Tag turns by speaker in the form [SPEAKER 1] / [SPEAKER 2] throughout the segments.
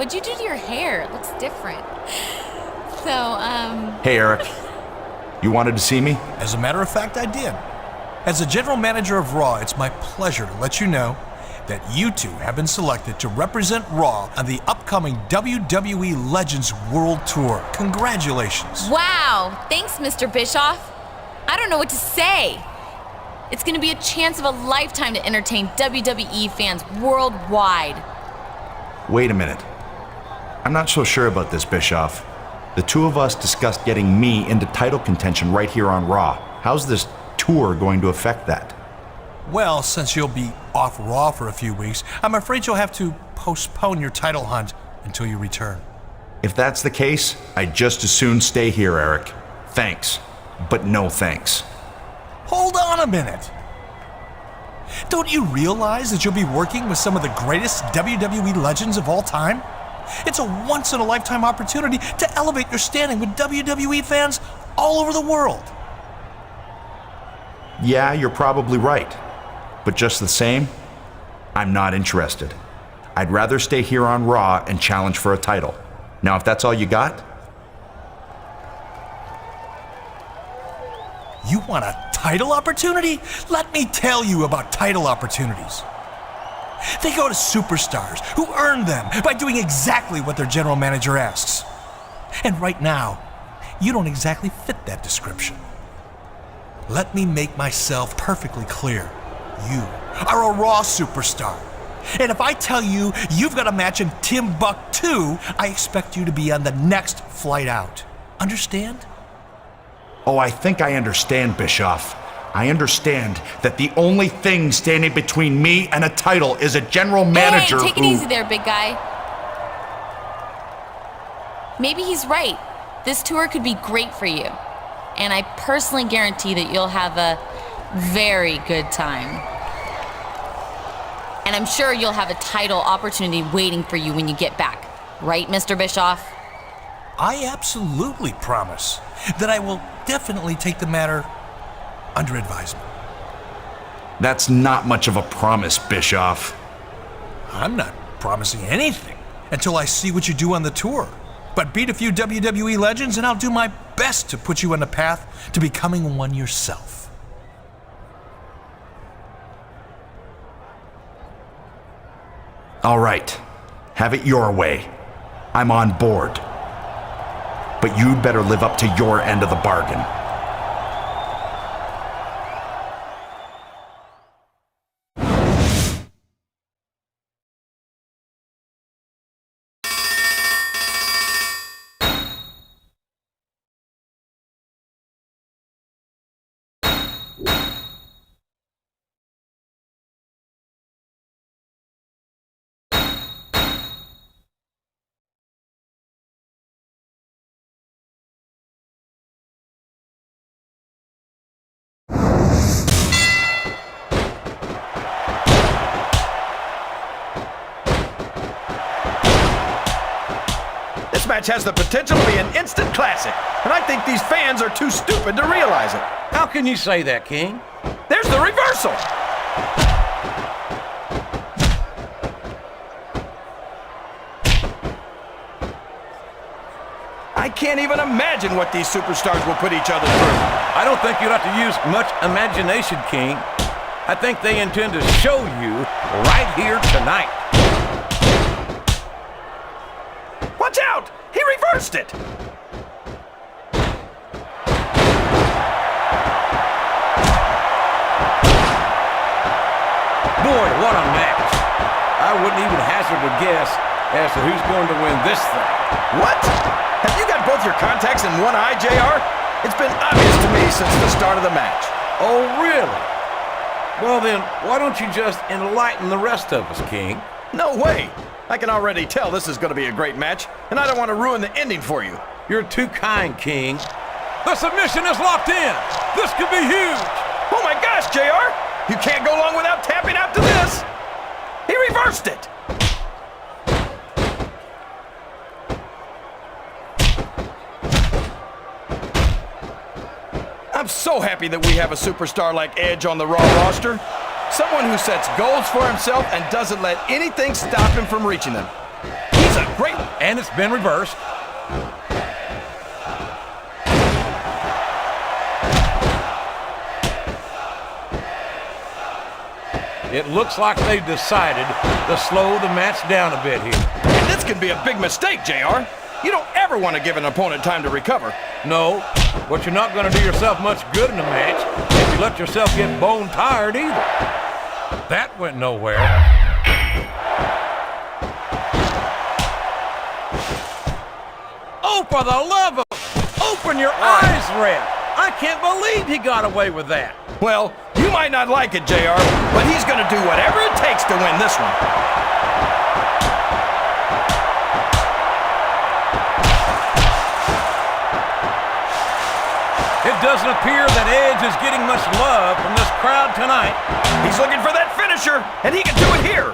[SPEAKER 1] What'd you do to your hair? It looks different.
[SPEAKER 2] Hey, Eric. You wanted to see me?
[SPEAKER 3] As a matter of fact, I did. As the general manager of Raw, it's my pleasure to let you know that you two have been selected to represent Raw on the upcoming WWE Legends World Tour. Congratulations.
[SPEAKER 1] Wow, thanks, Mr. Bischoff. I don't know what to say. It's gonna be a chance of a lifetime to entertain WWE fans worldwide.
[SPEAKER 2] Wait a minute. I'm not so sure about this, Bischoff. The two of us discussed getting me into title contention right here on Raw. How's this tour going to affect that?
[SPEAKER 3] Well, since you'll be off Raw for a few weeks, I'm afraid you'll have to postpone your title hunt until you return.
[SPEAKER 2] If that's the case, I'd just as soon stay here, Eric. Thanks, but no thanks.
[SPEAKER 3] Hold on a minute. Don't you realize that you'll be working with some of the greatest WWE legends of all time? It's a once-in-a-lifetime opportunity to elevate your standing with WWE fans all over the world.
[SPEAKER 2] Yeah, you're probably right. But just the same, I'm not interested. I'd rather stay here on Raw and challenge for a title. Now, if that's all you got?
[SPEAKER 3] You want a title opportunity? Let me tell you about title opportunities. They go to superstars who earn them by doing exactly what their general manager asks. And right now, you don't exactly fit that description. Let me make myself perfectly clear. You are a Raw superstar. And if I tell you you've got a match in Timbuktu, I expect you to be on the next flight out. Understand?
[SPEAKER 2] Oh, I think I understand, Bischoff. I understand that the only thing standing between me and a title is a general manager
[SPEAKER 1] Hey, take it easy there, big guy. Maybe he's right. This tour could be great for you. And I personally guarantee that you'll have a very good time. And I'm sure you'll have a title opportunity waiting for you when you get back. Right, Mr. Bischoff?
[SPEAKER 3] I absolutely promise that I will definitely take the matter under advisement.
[SPEAKER 2] That's not much of a promise, Bischoff.
[SPEAKER 3] I'm not promising anything until I see what you do on the tour. But beat a few WWE legends and I'll do my best to put you on the path to becoming one yourself.
[SPEAKER 2] All right, have it your way. I'm on board. But you'd better live up to your end of the bargain.
[SPEAKER 4] This match has the potential to be an instant classic, and I think these fans are too stupid to realize it.
[SPEAKER 5] How can you say that, King?
[SPEAKER 4] There's the reversal! I can't even imagine what these superstars will put each other through.
[SPEAKER 5] I don't think you'll have to use much imagination, King. I think they intend to show you right here tonight.
[SPEAKER 4] Watch out! He reversed it!
[SPEAKER 5] Boy, what a match. I wouldn't even hazard a guess as to who's going to win this thing.
[SPEAKER 4] What? Have you got both your contacts in one eye, JR? It's been obvious to me since the start of the match.
[SPEAKER 5] Oh, really? Well then, why don't you just enlighten the rest of us, King?
[SPEAKER 4] No way! I can already tell this is going to be a great match, and I don't want to ruin the ending for you.
[SPEAKER 5] You're too kind, King. The submission is locked in. This could be huge.
[SPEAKER 4] Oh my gosh, JR! You can't go long without tapping out to this! He reversed it! I'm so happy that we have a superstar like Edge on the Raw roster. Someone who sets goals for himself and doesn't let anything stop him from reaching them. He's a great...
[SPEAKER 5] And it's been reversed. It looks like they've decided to slow the match down a bit here.
[SPEAKER 4] And this can be a big mistake, JR. You don't ever want to give an opponent time to recover.
[SPEAKER 5] No, but you're not going to do yourself much good in a match if you let yourself get bone tired either. That went nowhere. Oh, for the love of... Open your eyes, Ref. I can't believe he got away with that.
[SPEAKER 4] Well, you might not like it, JR, but he's going to do whatever it takes to win this one.
[SPEAKER 5] It doesn't appear that Edge is getting much love from this crowd tonight.
[SPEAKER 4] He's looking for that finisher, and he can do it here.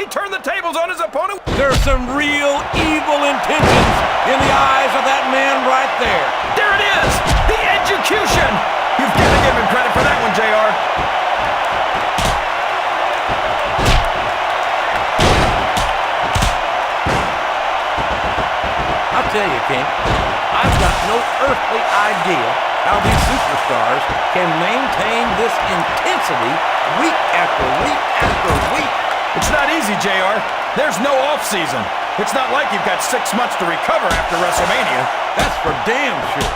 [SPEAKER 4] He turned the tables on his opponent.
[SPEAKER 5] There's some real evil intentions in the eyes of that man right there.
[SPEAKER 4] There it is! The execution! You've got to give him credit for that one, JR.
[SPEAKER 5] I'll tell you, King, I've got no earthly idea how these superstars can maintain this intensity week after week after week.
[SPEAKER 4] It's not easy, JR. There's no off-season. It's not like you've got 6 months to recover after WrestleMania.
[SPEAKER 5] That's for damn sure.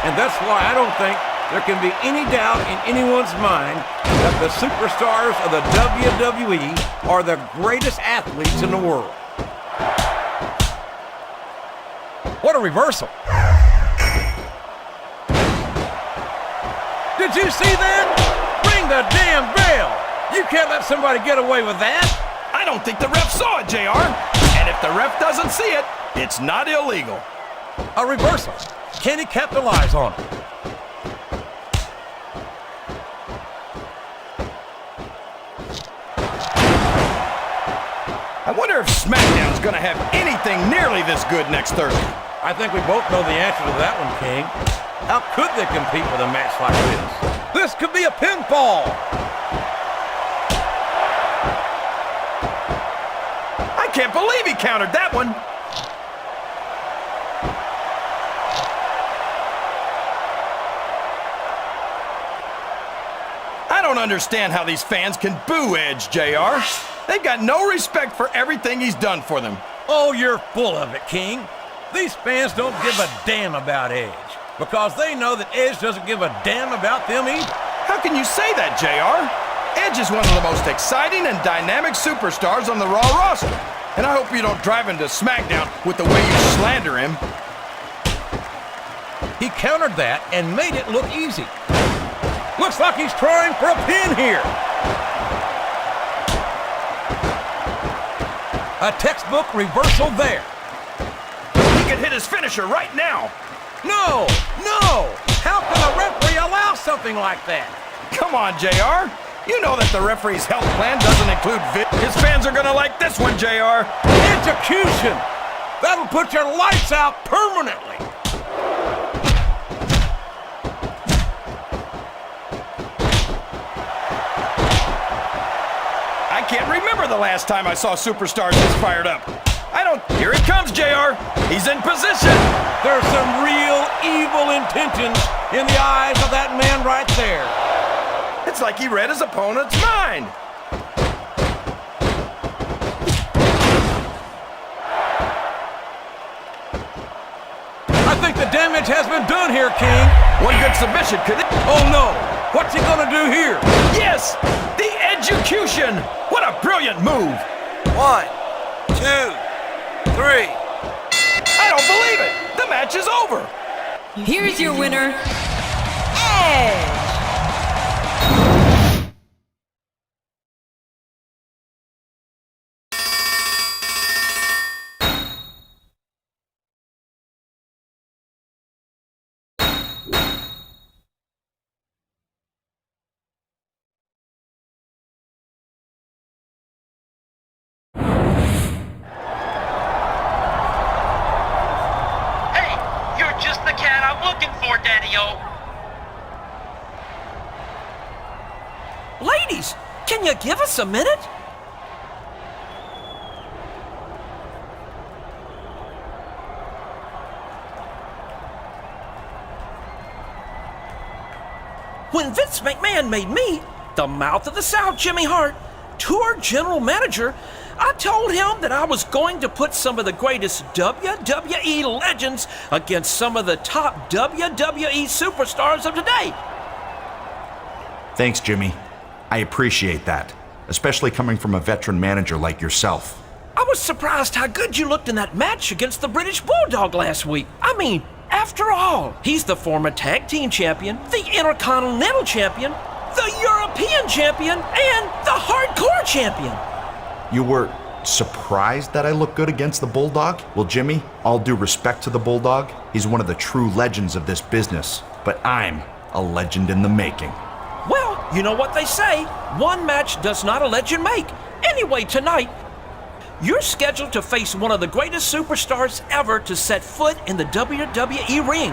[SPEAKER 5] And that's why I don't think there can be any doubt in anyone's mind that the superstars of the WWE are the greatest athletes in the world. What a reversal. Did you see that? Ring the damn bell. You can't let somebody get away with that.
[SPEAKER 4] I don't think the ref saw it, JR. And if the ref doesn't see it, it's not illegal.
[SPEAKER 5] A reversal. Can he capitalize on it?
[SPEAKER 4] I wonder if Smackdown's going to have anything nearly this good next Thursday.
[SPEAKER 5] I think we both know the answer to that one, King. How could they compete with a match like this? This could be a pinfall.
[SPEAKER 4] I can't believe he countered that one. I don't understand how these fans can boo Edge, JR. They've got no respect for everything he's done for them.
[SPEAKER 5] Oh, you're full of it, King. These fans don't give a damn about Edge because they know that Edge doesn't give a damn about them either.
[SPEAKER 4] How can you say that, JR? Edge is one of the most exciting and dynamic superstars on the Raw roster. And I hope you don't drive him to Smackdown with the way you slander him.
[SPEAKER 5] He countered that and made it look easy. Looks like he's trying for a pin here. A textbook reversal there.
[SPEAKER 4] He could hit his finisher right now.
[SPEAKER 5] No, no! How can a referee allow something like that?
[SPEAKER 4] Come on, JR. You know that the referee's health plan doesn't include his fans are gonna like this one, JR.
[SPEAKER 5] Execution! That'll put your lights out permanently.
[SPEAKER 4] I can't remember the last time I saw superstars this fired up. Here it comes, JR. He's in position.
[SPEAKER 5] There's some real evil intentions in the eyes of that man right there.
[SPEAKER 4] It's like he read his opponent's mind.
[SPEAKER 5] I think the damage has been done here, King.
[SPEAKER 4] One good submission could...
[SPEAKER 5] Oh, no. What's he gonna do here?
[SPEAKER 4] Yes! The execution! What a brilliant move!
[SPEAKER 6] 1, 2, 3.
[SPEAKER 4] I don't believe it! The match is over!
[SPEAKER 1] Here's your winner, Edge.
[SPEAKER 6] Ladies, can you give us a minute?
[SPEAKER 7] When Vince McMahon made me, the mouth of the South, Jimmy Hart, tour general manager, I told him that I was going to put some of the greatest WWE legends against some of the top WWE superstars of today.
[SPEAKER 2] Thanks, Jimmy. I appreciate that, especially coming from a veteran manager like yourself.
[SPEAKER 7] I was surprised how good you looked in that match against the British Bulldog last week. I mean, after all, he's the former tag team champion, the Intercontinental champion, the European champion, and the Hardcore champion.
[SPEAKER 2] You were surprised that I looked good against the Bulldog? Well, Jimmy, all due respect to the Bulldog, he's one of the true legends of this business. But I'm a legend in the making.
[SPEAKER 7] Well, you know what they say, one match does not a legend make. Anyway, tonight, you're scheduled to face one of the greatest superstars ever to set foot in the WWE ring.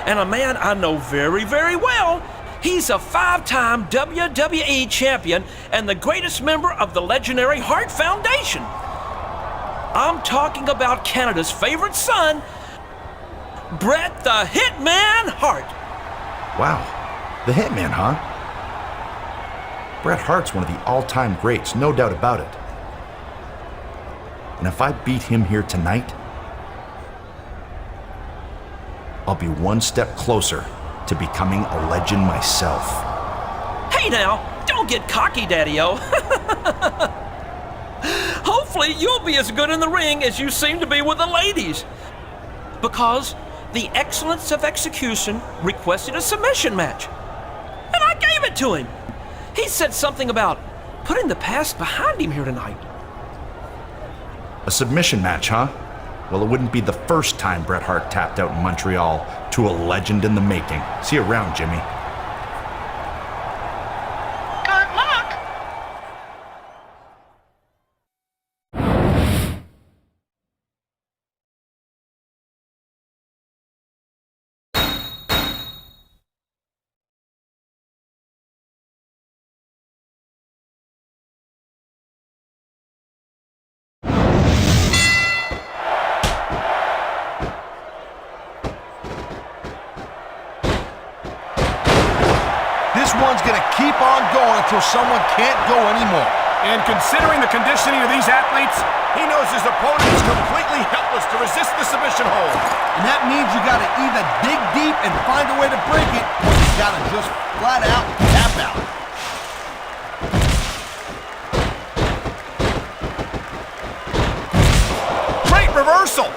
[SPEAKER 7] And a man I know very, very well. He's a 5-time WWE champion and the greatest member of the legendary Hart Foundation. I'm talking about Canada's favorite son, Bret the Hitman Hart.
[SPEAKER 2] Wow, the Hitman, huh? Bret Hart's one of the all-time greats, no doubt about it. And if I beat him here tonight, I'll be one step closer to becoming a legend myself.
[SPEAKER 7] Hey now, don't get cocky, Daddy-O. Hopefully you'll be as good in the ring as you seem to be with the ladies. Because the excellence of execution requested a submission match. And I gave it to him. He said something about putting the past behind him here tonight.
[SPEAKER 2] A submission match, huh? Well, it wouldn't be the first time Bret Hart tapped out in Montreal to a legend in the making. See you around, Jimmy.
[SPEAKER 8] Good luck!
[SPEAKER 4] This one's going to keep on going until someone can't go anymore. And considering the conditioning of these athletes, he knows his opponent is completely helpless to resist the submission hold.
[SPEAKER 9] And that means you got to either dig deep and find a way to break it, or you got to just flat out tap out.
[SPEAKER 4] Great reversal.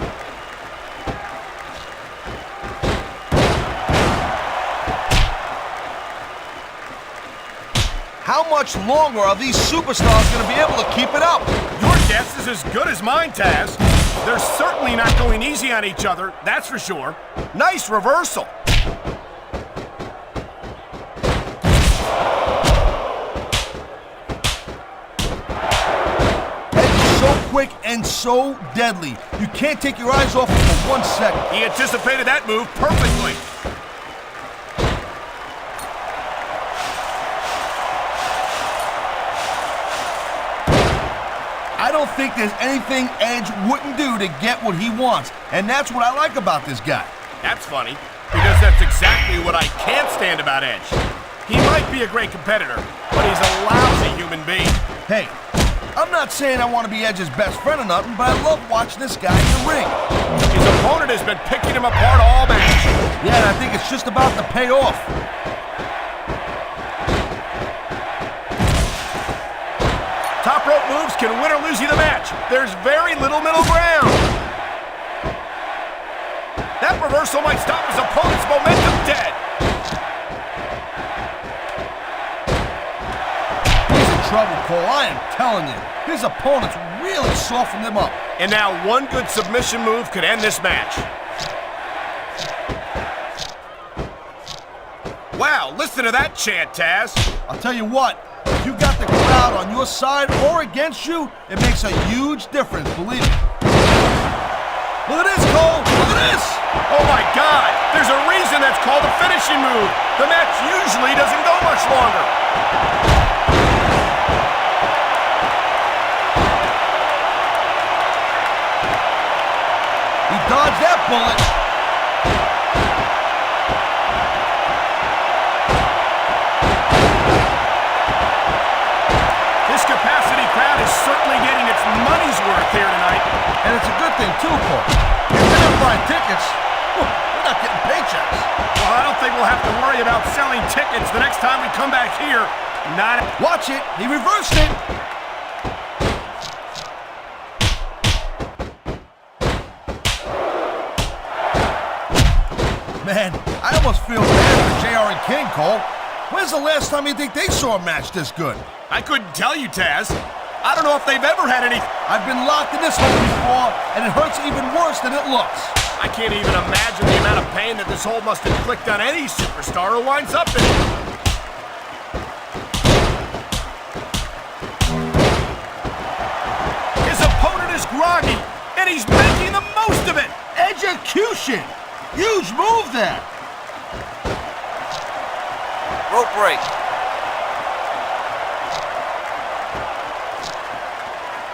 [SPEAKER 9] How much longer are these superstars going to be able to keep it up?
[SPEAKER 4] Your guess is as good as mine, Taz. They're certainly not going easy on each other, that's for sure. Nice reversal.
[SPEAKER 9] Edge is so quick and so deadly. You can't take your eyes off him for 1 second.
[SPEAKER 4] He anticipated that move perfectly.
[SPEAKER 9] I don't think there's anything Edge wouldn't do to get what he wants, and that's what I like about this guy.
[SPEAKER 4] That's funny, because that's exactly what I can't stand about Edge. He might be a great competitor, but he's a lousy human being.
[SPEAKER 9] Hey, I'm not saying I want to be Edge's best friend or nothing, but I love watching this guy in the ring.
[SPEAKER 4] His opponent has been picking him apart all match.
[SPEAKER 9] Yeah, and I think it's just about to pay off.
[SPEAKER 4] Top rope moves can win or lose you the match. There's very little middle ground. That reversal might stop his opponent's momentum dead.
[SPEAKER 9] He's in trouble, Cole, I am telling you. His opponent's really softened him up.
[SPEAKER 4] And now one good submission move could end this match. Wow, listen to that chant, Taz.
[SPEAKER 9] I'll tell you what, if you got the crowd on your side or against you, it makes a huge difference, believe me. Look at this, Cole! Look at this!
[SPEAKER 4] Oh my God! There's a reason that's called a finishing move. The match usually doesn't go much longer.
[SPEAKER 9] He dodged that bullet. thing, too, Cole. If they're not buying tickets, we're not getting paychecks.
[SPEAKER 4] Well, I don't think we'll have to worry about selling tickets the next time we come back here. Not.
[SPEAKER 9] Watch it. He reversed it. Man, I almost feel bad for JR and King, Cole. When's the last time you think they saw a match this good?
[SPEAKER 4] I couldn't tell you, Taz. I don't know if they've ever had any.
[SPEAKER 9] I've been locked in this hole before, and it hurts even worse than it looks.
[SPEAKER 4] I can't even imagine the amount of pain that this hole must inflict on any superstar who winds up in it. His opponent is groggy, and he's making the most of it.
[SPEAKER 9] Execution! Huge move there.
[SPEAKER 6] Rope break.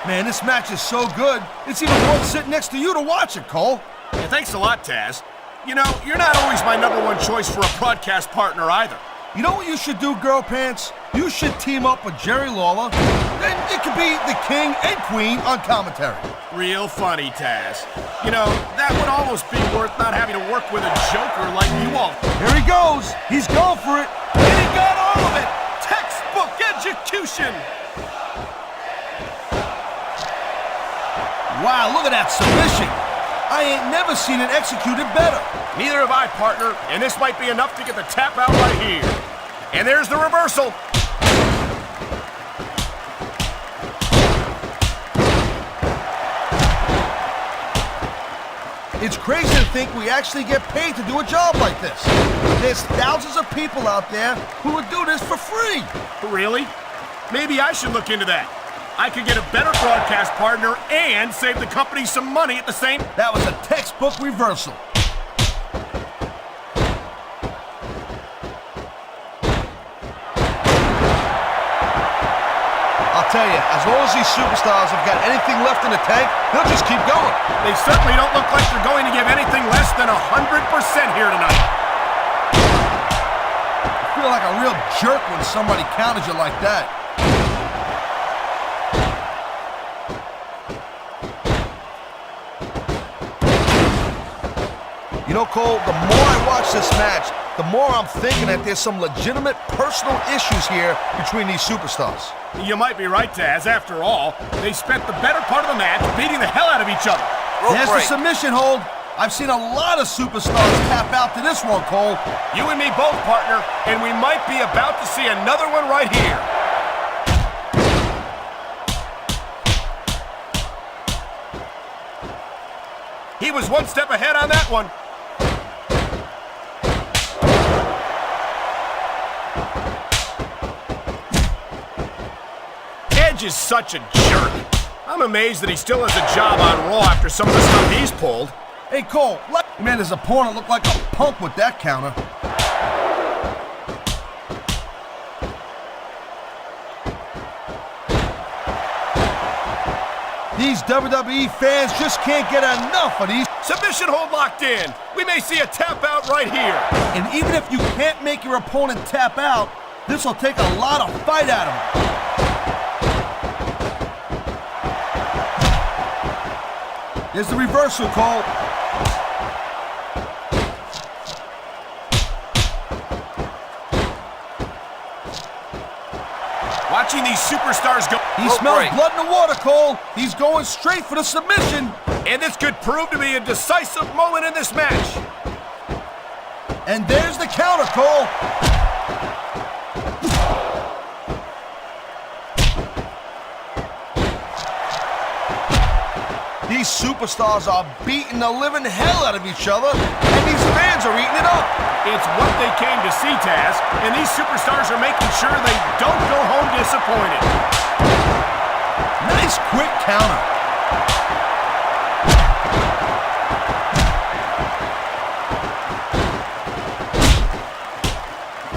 [SPEAKER 9] Man, this match is so good, it's even worth sitting next to you to watch it, Cole.
[SPEAKER 4] Yeah, thanks a lot, Taz. You know, you're not always my #1 choice for a broadcast partner either.
[SPEAKER 9] You know what you should do, Girl Pants? You should team up with Jerry Lawler, and it could be the King and Queen on commentary.
[SPEAKER 4] Real funny, Taz. You know, that would almost be worth not having to work with a joker like you all.
[SPEAKER 9] Here he goes. He's going for it.
[SPEAKER 4] And he got all of it. Textbook execution.
[SPEAKER 9] Wow, look at that submission. I ain't never seen it executed better.
[SPEAKER 4] Neither have I, partner, and this might be enough to get the tap out right here. And there's the reversal.
[SPEAKER 9] It's crazy to think we actually get paid to do a job like this. There's thousands of people out there who would do this for free.
[SPEAKER 4] Really? Maybe I should look into that. I could get a better broadcast partner and save the company some money at the same...
[SPEAKER 9] That was a textbook reversal. I'll tell you, as long as these superstars have got anything left in the tank, they'll just keep going.
[SPEAKER 4] They certainly don't look like they're going to give anything less than 100% here tonight.
[SPEAKER 9] I feel like a real jerk when somebody counters you like that. You know, Cole, the more I watch this match, the more I'm thinking that there's some legitimate personal issues here between these superstars.
[SPEAKER 4] You might be right, Taz. After all, they spent the better part of the match beating the hell out of each other.
[SPEAKER 9] There's the submission hold. I've seen a lot of superstars tap out to this one, Cole.
[SPEAKER 4] You and me both, partner, and we might be about to see another one right here. He was one step ahead on that one. Edge is such a jerk. I'm amazed that he still has a job on Raw after some of the stuff he's pulled.
[SPEAKER 9] Hey, Cole, man, his opponent looked like a punk with that counter. These WWE fans just can't get enough of these.
[SPEAKER 4] Submission hold locked in. We may see a tap out right here.
[SPEAKER 9] And even if you can't make your opponent tap out, this will take a lot of fight out of him. There's the reversal, Cole.
[SPEAKER 4] Watching these superstars go...
[SPEAKER 9] He smells blood in the water, Cole. He's going straight for the submission.
[SPEAKER 4] And this could prove to be a decisive moment in this match.
[SPEAKER 9] And there's the counter, Cole. These superstars are beating the living hell out of each other, and these fans are eating it up.
[SPEAKER 4] It's what they came to see, Taz, and these superstars are making sure they don't go home disappointed.
[SPEAKER 9] Nice quick counter.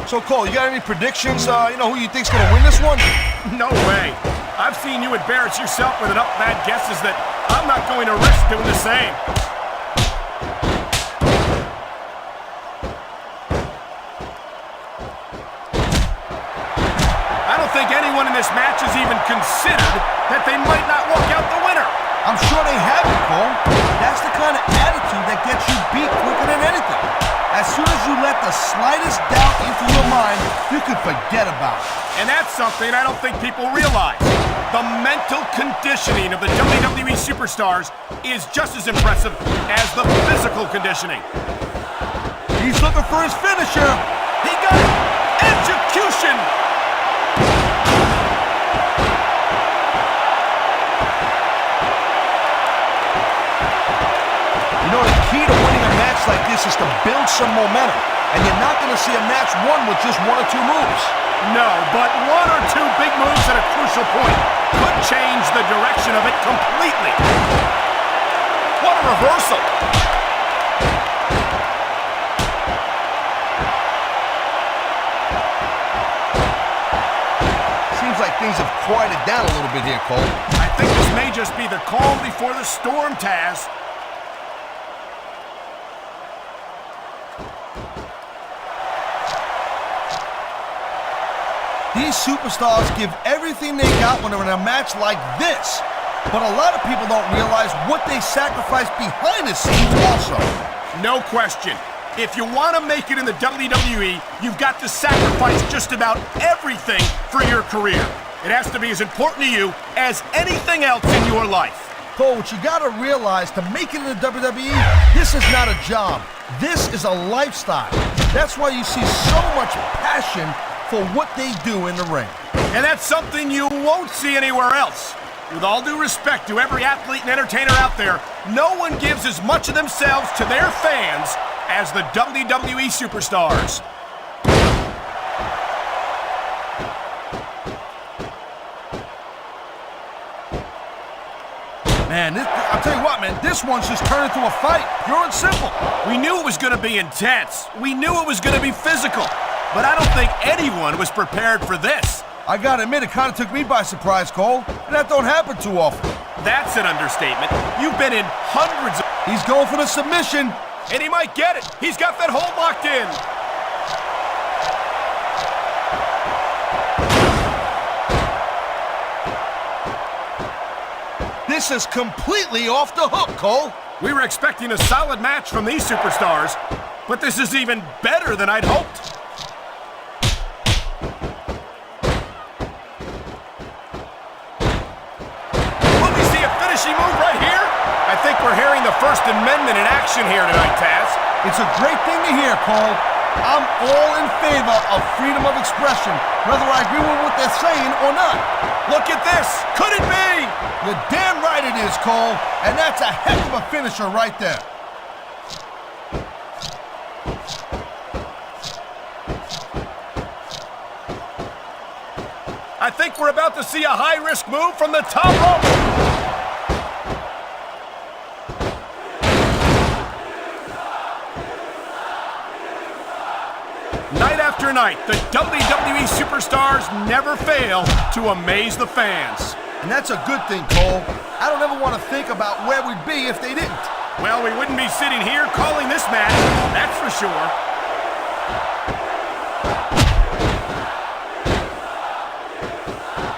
[SPEAKER 9] So, Cole, you got any predictions? You know who you think's gonna win this one?
[SPEAKER 4] No way. I've seen you embarrass yourself with enough bad guesses that I'm not going to risk doing the same. I don't think anyone in this match has even considered that they might not walk out the winner.
[SPEAKER 9] I'm sure they have it, Cole. That's the kind of attitude that gets you beat quicker than anything. As soon as you let the slightest doubt into your mind, you can forget about it.
[SPEAKER 4] And that's something I don't think people realize. The mental conditioning of the WWE superstars is just as impressive as the physical conditioning.
[SPEAKER 9] He's looking for his finisher.
[SPEAKER 4] He got it! Execution!
[SPEAKER 9] You know, the key to winning a match like this is to build some momentum. And you're not going to see a match won with just one or two moves.
[SPEAKER 4] No, but one or two big moves at a crucial point could change the direction of it completely. What a reversal!
[SPEAKER 9] Seems like things have quieted down a little bit here, Cole.
[SPEAKER 4] I think this may just be the calm before the storm, Taz.
[SPEAKER 9] These superstars give everything they got when they're in a match like this. But a lot of people don't realize what they sacrifice behind the scenes also.
[SPEAKER 4] No question. If you want to make it in the WWE, you've got to sacrifice just about everything for your career. It has to be as important to you as anything else in your life.
[SPEAKER 9] Cole, what you gotta realize, to make it in the WWE, this is not a job. This is a lifestyle. That's why you see so much passion for what they do in the ring.
[SPEAKER 4] And that's something you won't see anywhere else. With all due respect to every athlete and entertainer out there, no one gives as much of themselves to their fans as the WWE superstars.
[SPEAKER 9] Man, I'll tell you what, man, this one's just turned into a fight, pure and simple.
[SPEAKER 4] We knew it was going to be intense. We knew it was going to be physical. But I don't think anyone was prepared for this.
[SPEAKER 9] I gotta admit, it kind of took me by surprise, Cole. And that don't happen too often.
[SPEAKER 4] That's an understatement. You've been in hundreds of...
[SPEAKER 9] He's going for the submission.
[SPEAKER 4] And he might get it. He's got that hold locked in.
[SPEAKER 9] This is completely off the hook, Cole.
[SPEAKER 4] We were expecting a solid match from these superstars, but this is even better than I'd hoped. Will we see a finishing move right here? I think we're hearing the First Amendment in action here tonight, Taz.
[SPEAKER 9] It's a great thing to hear, Cole. I'm all in favor of freedom of expression, whether I agree with what they're saying or not.
[SPEAKER 4] Look at this. Could it be?
[SPEAKER 9] You're damn right it is, Cole. And that's a heck of a finisher right there.
[SPEAKER 4] I think we're about to see a high-risk move from the top rope. Night after night, the WWE superstars never fail to amaze the fans.
[SPEAKER 9] And that's a good thing, Cole. I don't ever want to think about where we'd be if they didn't.
[SPEAKER 4] Well, we wouldn't be sitting here calling this match, that's for sure.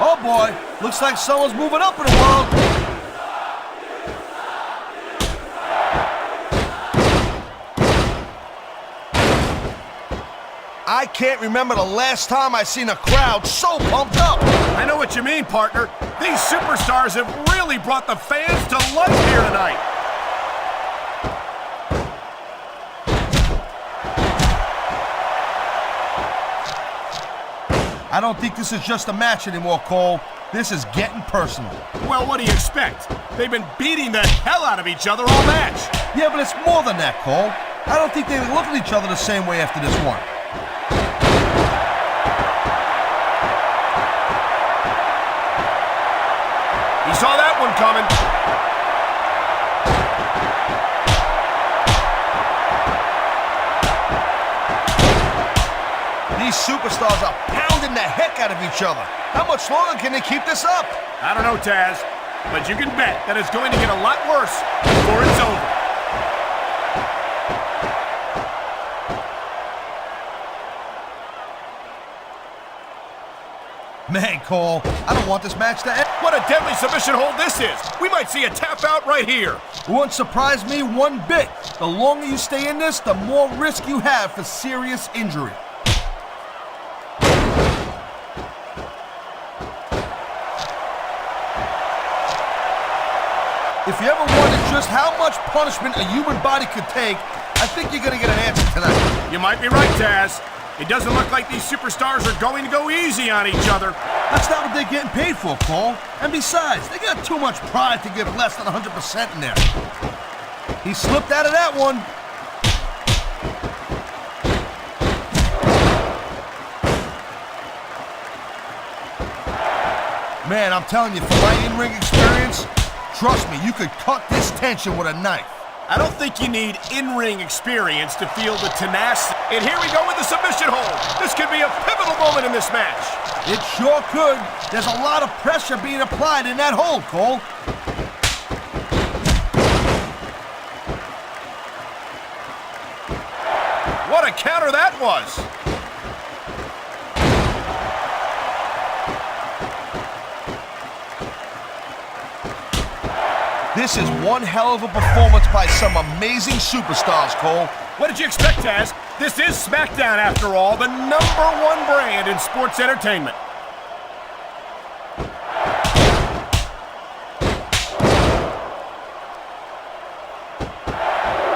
[SPEAKER 9] Oh boy, looks like someone's moving up in the world. I can't remember the last time I seen a crowd so pumped up.
[SPEAKER 4] I know what you mean, partner. These superstars have really brought the fans to life here tonight.
[SPEAKER 9] I don't think this is just a match anymore, Cole. This is getting personal.
[SPEAKER 4] Well, what do you expect? They've been beating the hell out of each other all match.
[SPEAKER 9] Yeah, but it's more than that, Cole. I don't think they look at each other the same way after this one.
[SPEAKER 4] He saw that one coming.
[SPEAKER 9] These superstars are pounding the heck out of each other. How much longer can they keep this up?
[SPEAKER 4] I don't know, Taz, but you can bet that it's going to get a lot worse before it's over.
[SPEAKER 9] Man, Cole, I don't want this match to end.
[SPEAKER 4] What a deadly submission hold this is. We might see a tap out right here.
[SPEAKER 9] It wouldn't surprise me one bit. The longer you stay in this, the more risk you have for serious injury. If you ever wondered just how much punishment a human body could take, I think you're gonna get an answer tonight.
[SPEAKER 4] You might be right, Taz. It doesn't look like these superstars are going to go easy on each other.
[SPEAKER 9] That's not what they're getting paid for, Cole. And besides, they got too much pride to give less than 100% in there. He slipped out of that one. Man, I'm telling you, from my in-ring experience, trust me, you could cut this tension with a knife.
[SPEAKER 4] I don't think you need in-ring experience to feel the tenacity. And here we go with the submission hold. This could be a pivotal moment in this match.
[SPEAKER 9] It sure could. There's a lot of pressure being applied in that hold, Cole.
[SPEAKER 4] What a counter that was.
[SPEAKER 9] This is one hell of a performance by some amazing superstars, Cole.
[SPEAKER 4] What did you expect, Taz? This is Smackdown, after all, the #1 brand in sports entertainment.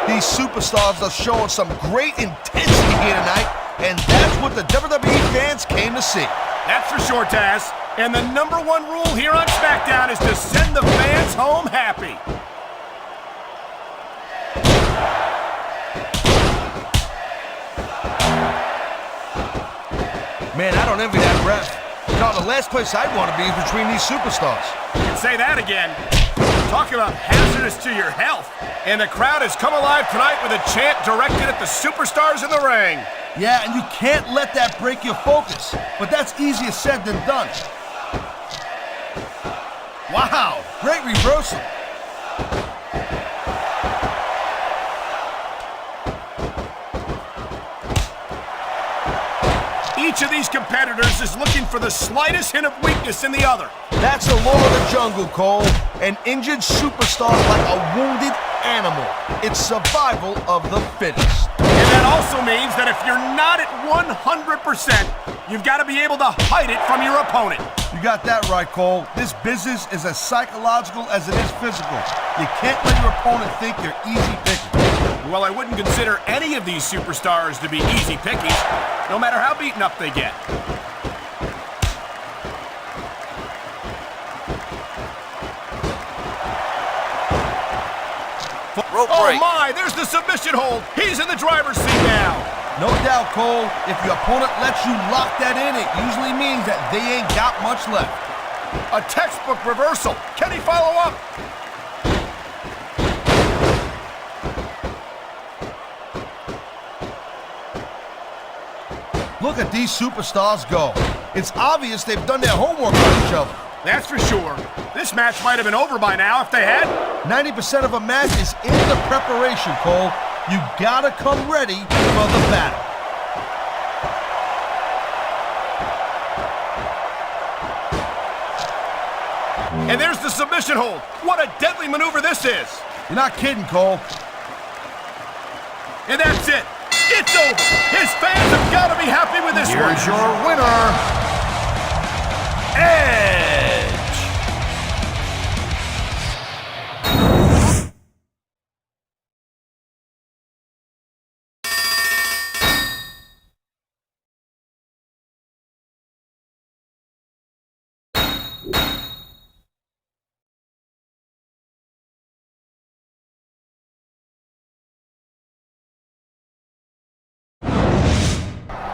[SPEAKER 9] These superstars are showing some great intensity here tonight, and that's what the WWE fans came to see.
[SPEAKER 4] That's for sure, Taz. And the #1 rule here on Smackdown is to send the fans home happy.
[SPEAKER 9] Man, I don't envy that ref. No, the last place I'd want to be is between these superstars.
[SPEAKER 4] Say that again. Talk about hazardous to your health. And the crowd has come alive tonight with a chant directed at the superstars in the ring.
[SPEAKER 9] Yeah, and you can't let that break your focus. But that's easier said than done. Wow, great reversal.
[SPEAKER 4] Each of these competitors is looking for the slightest hint of weakness in the other.
[SPEAKER 9] That's the law of the jungle, Cole. An injured superstar is like a wounded animal. It's survival of the fittest.
[SPEAKER 4] And that also means that if you're not at 100%, you've got to be able to hide it from your opponent.
[SPEAKER 9] You got that right, Cole. This business is as psychological as it is physical. You can't let your opponent think you're easy picking.
[SPEAKER 4] Well, I wouldn't consider any of these superstars to be easy pickies, no matter how beaten up they get.
[SPEAKER 6] Rope
[SPEAKER 4] Oh
[SPEAKER 6] break.
[SPEAKER 4] my, there's the submission hold. He's in the driver's seat now.
[SPEAKER 9] No doubt, Cole. If your opponent lets you lock that in, it usually means that they ain't got much left.
[SPEAKER 4] A textbook reversal. Can he follow up?
[SPEAKER 9] Look at these superstars go. It's obvious they've done their homework on each other.
[SPEAKER 4] That's for sure. This match might have been over by now if they had.
[SPEAKER 9] 90% of a match is in the preparation, Cole. You gotta come ready for the battle.
[SPEAKER 4] And there's the submission hold. What a deadly maneuver this is.
[SPEAKER 9] You're not kidding, Cole.
[SPEAKER 4] And that's it. It's over. His fans have got to be happy with this one.
[SPEAKER 2] Here's your winner, Edge.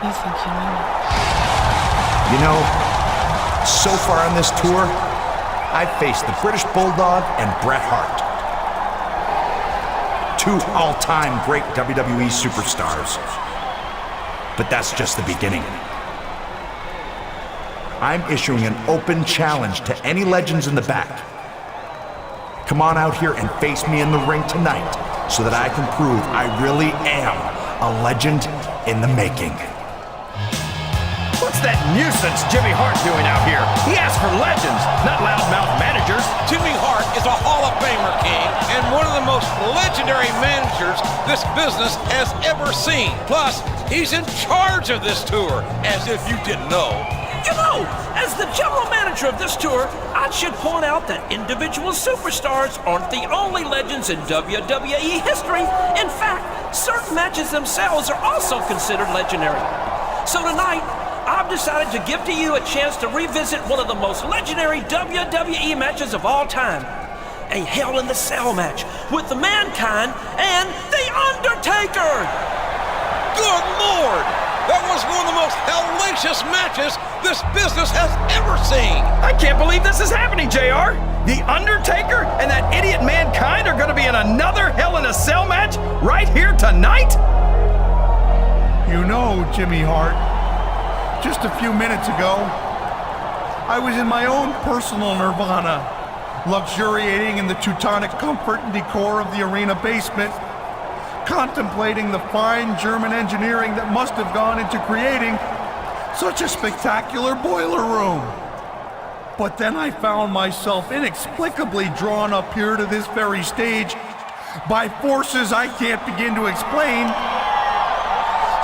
[SPEAKER 1] You think you know me?
[SPEAKER 2] You know, so far on this tour, I've faced the British Bulldog and Bret Hart. Two all-time great WWE superstars. But that's just the beginning. I'm issuing an open challenge to any legends in the back. Come on out here and face me in the ring tonight so that I can prove I really am a legend in the making.
[SPEAKER 4] Let's
[SPEAKER 10] What's that nuisance Jimmy Hart doing out here? He asked for legends, not loudmouth managers.
[SPEAKER 5] Jimmy Hart is a Hall of Famer, King, and one of the most legendary managers this business has ever seen. Plus, he's in charge of this tour, as if you didn't know.
[SPEAKER 7] You know, as the general manager of this tour, I should point out that individual superstars aren't the only legends in WWE history. In fact, certain matches themselves are also considered legendary. So tonight, I've decided to give to you a chance to revisit one of the most legendary WWE matches of all time. A Hell in the Cell match with the Mankind and The Undertaker!
[SPEAKER 5] Good Lord! That was one of the most hellacious matches this business has ever seen!
[SPEAKER 10] I can't believe this is happening, JR! The Undertaker and that idiot Mankind are going to be in another Hell in a Cell match right here tonight?
[SPEAKER 9] You know, Jimmy Hart, just a few minutes ago, I was in my own personal nirvana, luxuriating in the Teutonic comfort and decor of the arena basement, contemplating the fine German engineering that must have gone into creating such a spectacular boiler room. But then I found myself inexplicably drawn up here to this very stage by forces I can't begin to explain,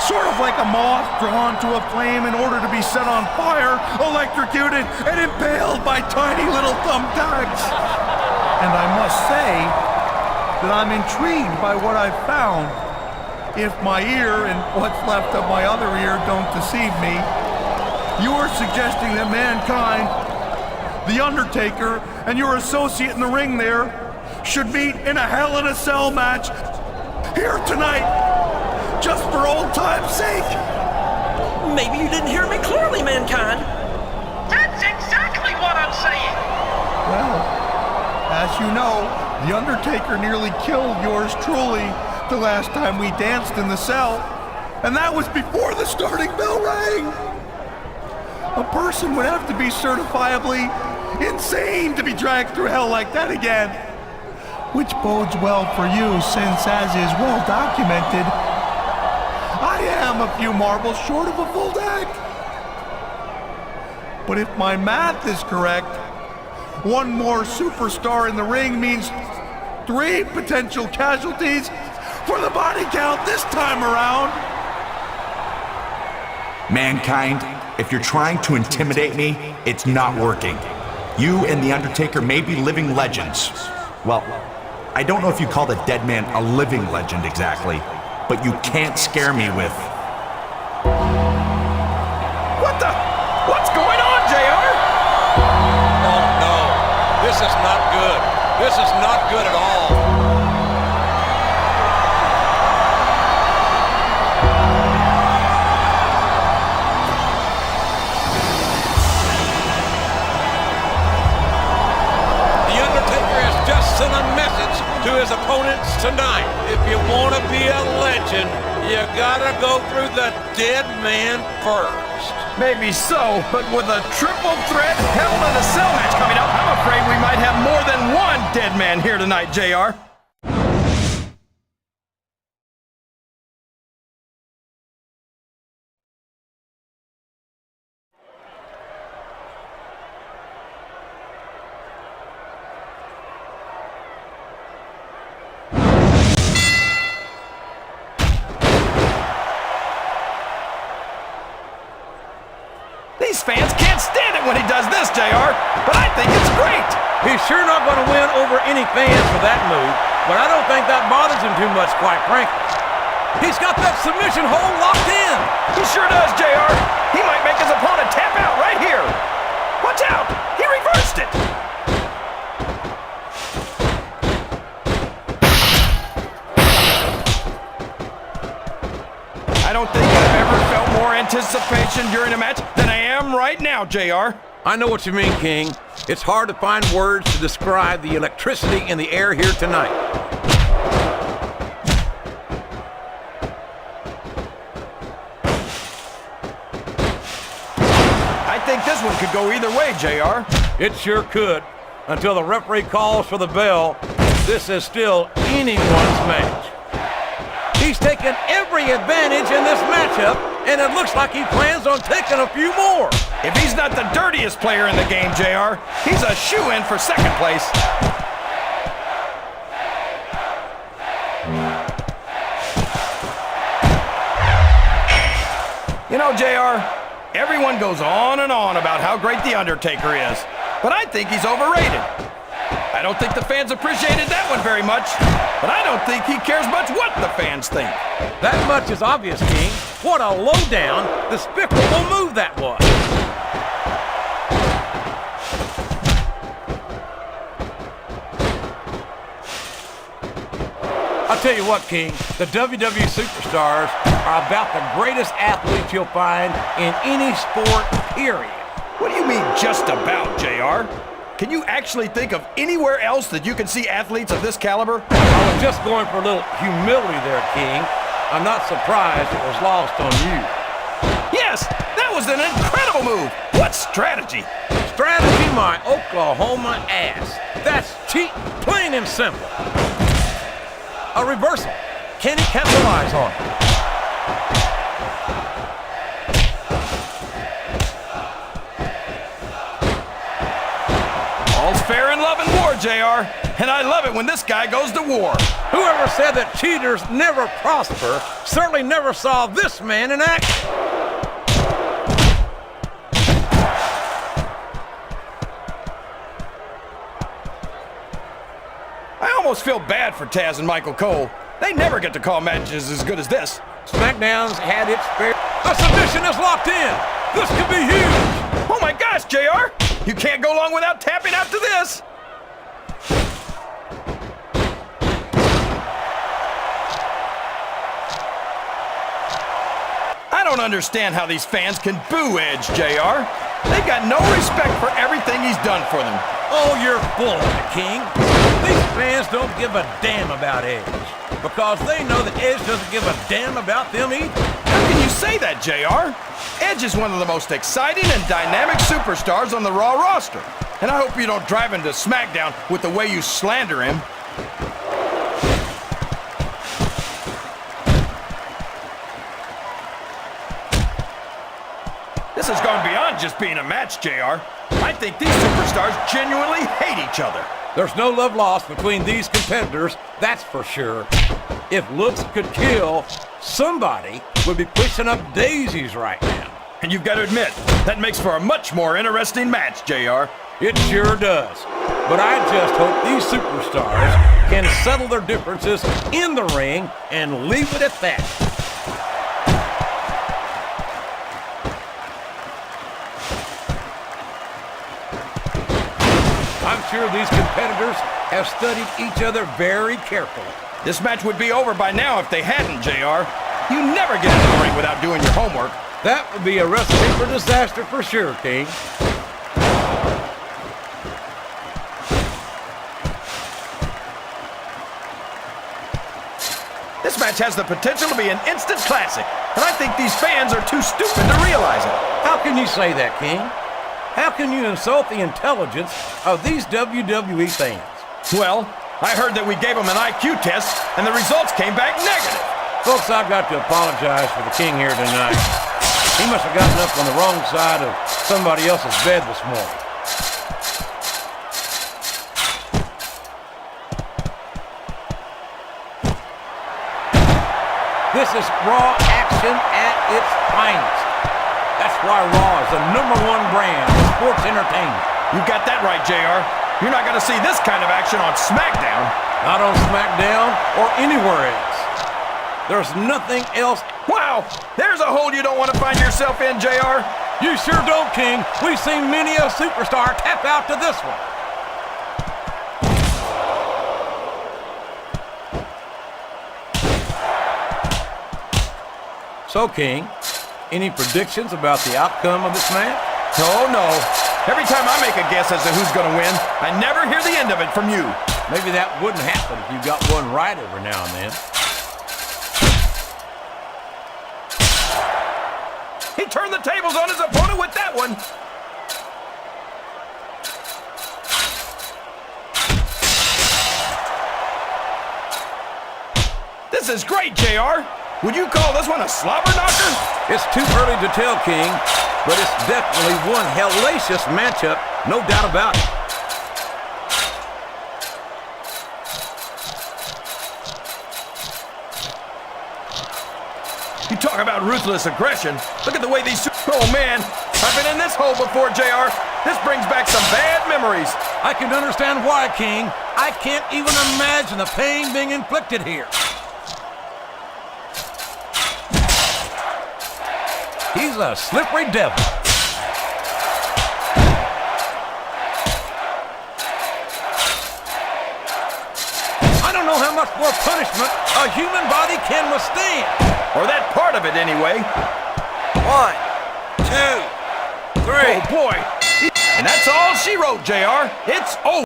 [SPEAKER 9] sort of like a moth drawn to a flame in order to be set on fire, electrocuted, and impaled by tiny little thumbtacks. And I must say that I'm intrigued by what I've found. If my ear and what's left of my other ear don't deceive me, you are suggesting that Mankind, The Undertaker, and your associate in the ring there should meet in a Hell in a Cell match here tonight, just for old time's sake.
[SPEAKER 7] Maybe you didn't hear me clearly, Mankind.
[SPEAKER 8] That's exactly what I'm saying.
[SPEAKER 9] Well, as you know, The Undertaker nearly killed yours truly the last time we danced in the cell, and that was before the starting bell rang. A person would have to be certifiably insane to be dragged through hell like that again, which bodes well for you since, as is well documented, I am a few marbles short of a full deck. But if my math is correct, one more superstar in the ring means 3 potential casualties for the body count this time around.
[SPEAKER 2] Mankind, if you're trying to intimidate me, it's not working. You and The Undertaker may be living legends. Well, I don't know if you call the dead man a living legend exactly, but you can't scare me with...
[SPEAKER 10] What's going on, JR?
[SPEAKER 5] Oh no, this is not good. This is not good at all. Send a message to his opponents tonight. If you want to be a legend, you gotta go through the dead man first.
[SPEAKER 10] Maybe so, but with a triple threat Hell in a Cell match coming up, I'm afraid we might have more than one dead man here tonight, JR. These fans can't stand it when he does this, JR, but I think it's great.
[SPEAKER 5] He's sure not going to win over any fans for that move, but I don't think that bothers him too much, quite frankly. He's got that submission hold locked in.
[SPEAKER 10] He sure does, JR. He might make his opponent tap out right here. Watch out! He reversed it. I don't think I've ever felt more anticipation during a match than I am right now, JR.
[SPEAKER 5] I know what you mean, King. It's hard to find words to describe the electricity in the air here tonight.
[SPEAKER 10] I think this one could go either way, JR.
[SPEAKER 5] It sure could. Until the referee calls for the bell, this is still anyone's match. He's taken every advantage in this matchup, and it looks like he plans on taking a few more.
[SPEAKER 10] If he's not the dirtiest player in the game, JR, he's a shoo-in for second place. You know, JR, everyone goes on and on about how great The Undertaker is, but I think he's overrated. I don't think the fans appreciated that one very much, but I don't think he cares much what the fans think.
[SPEAKER 5] That much is obvious, King. What a low-down, despicable move that was. I'll tell you what, King, the WWE Superstars are about the greatest athletes you'll find in any sport, period.
[SPEAKER 10] What do you mean, just about, JR? Can you actually think of anywhere else that you can see athletes of this caliber?
[SPEAKER 5] I was just going for a little humility there, King. I'm not surprised it was lost on you.
[SPEAKER 10] Yes, that was an incredible move. What strategy?
[SPEAKER 5] Strategy, my Oklahoma ass. That's cheating, plain and simple. A reversal. Can he capitalize on it?
[SPEAKER 10] All's fair in love and war, JR. And I love it when this guy goes to war.
[SPEAKER 5] Whoever said that cheaters never prosper certainly never saw this man in action.
[SPEAKER 10] I almost feel bad for Taz and Michael Cole. They never get to call matches as good as this.
[SPEAKER 5] Smackdown's had its fair. A submission is locked in. This could be huge.
[SPEAKER 10] Oh my gosh, JR! You can't go long without tapping out to this. I don't understand how these fans can boo Edge, JR. They've got no respect for everything he's done for them.
[SPEAKER 5] Oh, you're full of it, King. These fans don't give a damn about Edge because they know that Edge doesn't give a damn about them either.
[SPEAKER 10] How can you say that, JR? Edge is one of the most exciting and dynamic superstars on the Raw roster. And I hope you don't drive into Smackdown with the way you slander him. This has gone beyond just being a match, JR. I think these superstars genuinely hate each other.
[SPEAKER 5] There's no love lost between these competitors, that's for sure. If looks could kill, somebody would be pushing up daisies right now.
[SPEAKER 10] And you've got to admit, that makes for a much more interesting match, JR.
[SPEAKER 5] It sure does. But I just hope these superstars can settle their differences in the ring and leave it at that. I'm sure these competitors have studied each other very carefully.
[SPEAKER 10] This match would be over by now if they hadn't, JR. You never get into the ring without doing your homework.
[SPEAKER 5] That would be a recipe for disaster for sure, King.
[SPEAKER 10] This match has the potential to be an instant classic, and I think these fans are too stupid to realize it.
[SPEAKER 5] How can you say that, King? How can you insult the intelligence of these WWE fans?
[SPEAKER 10] Well, I heard that we gave them an IQ test, and the results came back negative.
[SPEAKER 5] Folks, I've got to apologize for the King here tonight. He must have gotten up on the wrong side of somebody else's bed this morning. This is Raw action at its finest. That's why Raw is the #1 brand of sports entertainment.
[SPEAKER 10] You got that right, JR. You're not going to see this kind of action on Smackdown.
[SPEAKER 5] Not on Smackdown or anywhere else. There's nothing else.
[SPEAKER 10] Wow, there's a hole you don't want to find yourself in, JR.
[SPEAKER 5] You sure don't, King. We've seen many a superstar tap out to this one. So, King, any predictions about the outcome of this match?
[SPEAKER 10] Oh, no. Every time I make a guess as to who's going to win, I never hear the end of it from you.
[SPEAKER 5] Maybe that wouldn't happen if you got one right every now and then.
[SPEAKER 10] He turned the tables on his opponent with that one. This is great, JR. Would you call this one a slobber knocker?
[SPEAKER 5] It's too early to tell, King, but it's definitely one hellacious matchup, no doubt about it.
[SPEAKER 10] You talk about ruthless aggression. Look at the way these... Oh, man. I've been in this hole before, JR. This brings back some bad memories.
[SPEAKER 5] I can understand why, King. I can't even imagine the pain being inflicted here. He's a slippery devil. I don't know how much more punishment a human body can withstand.
[SPEAKER 10] Or that part of it, anyway.
[SPEAKER 6] 1, 2, 3.
[SPEAKER 10] Oh, boy. And that's all she wrote, JR. It's over.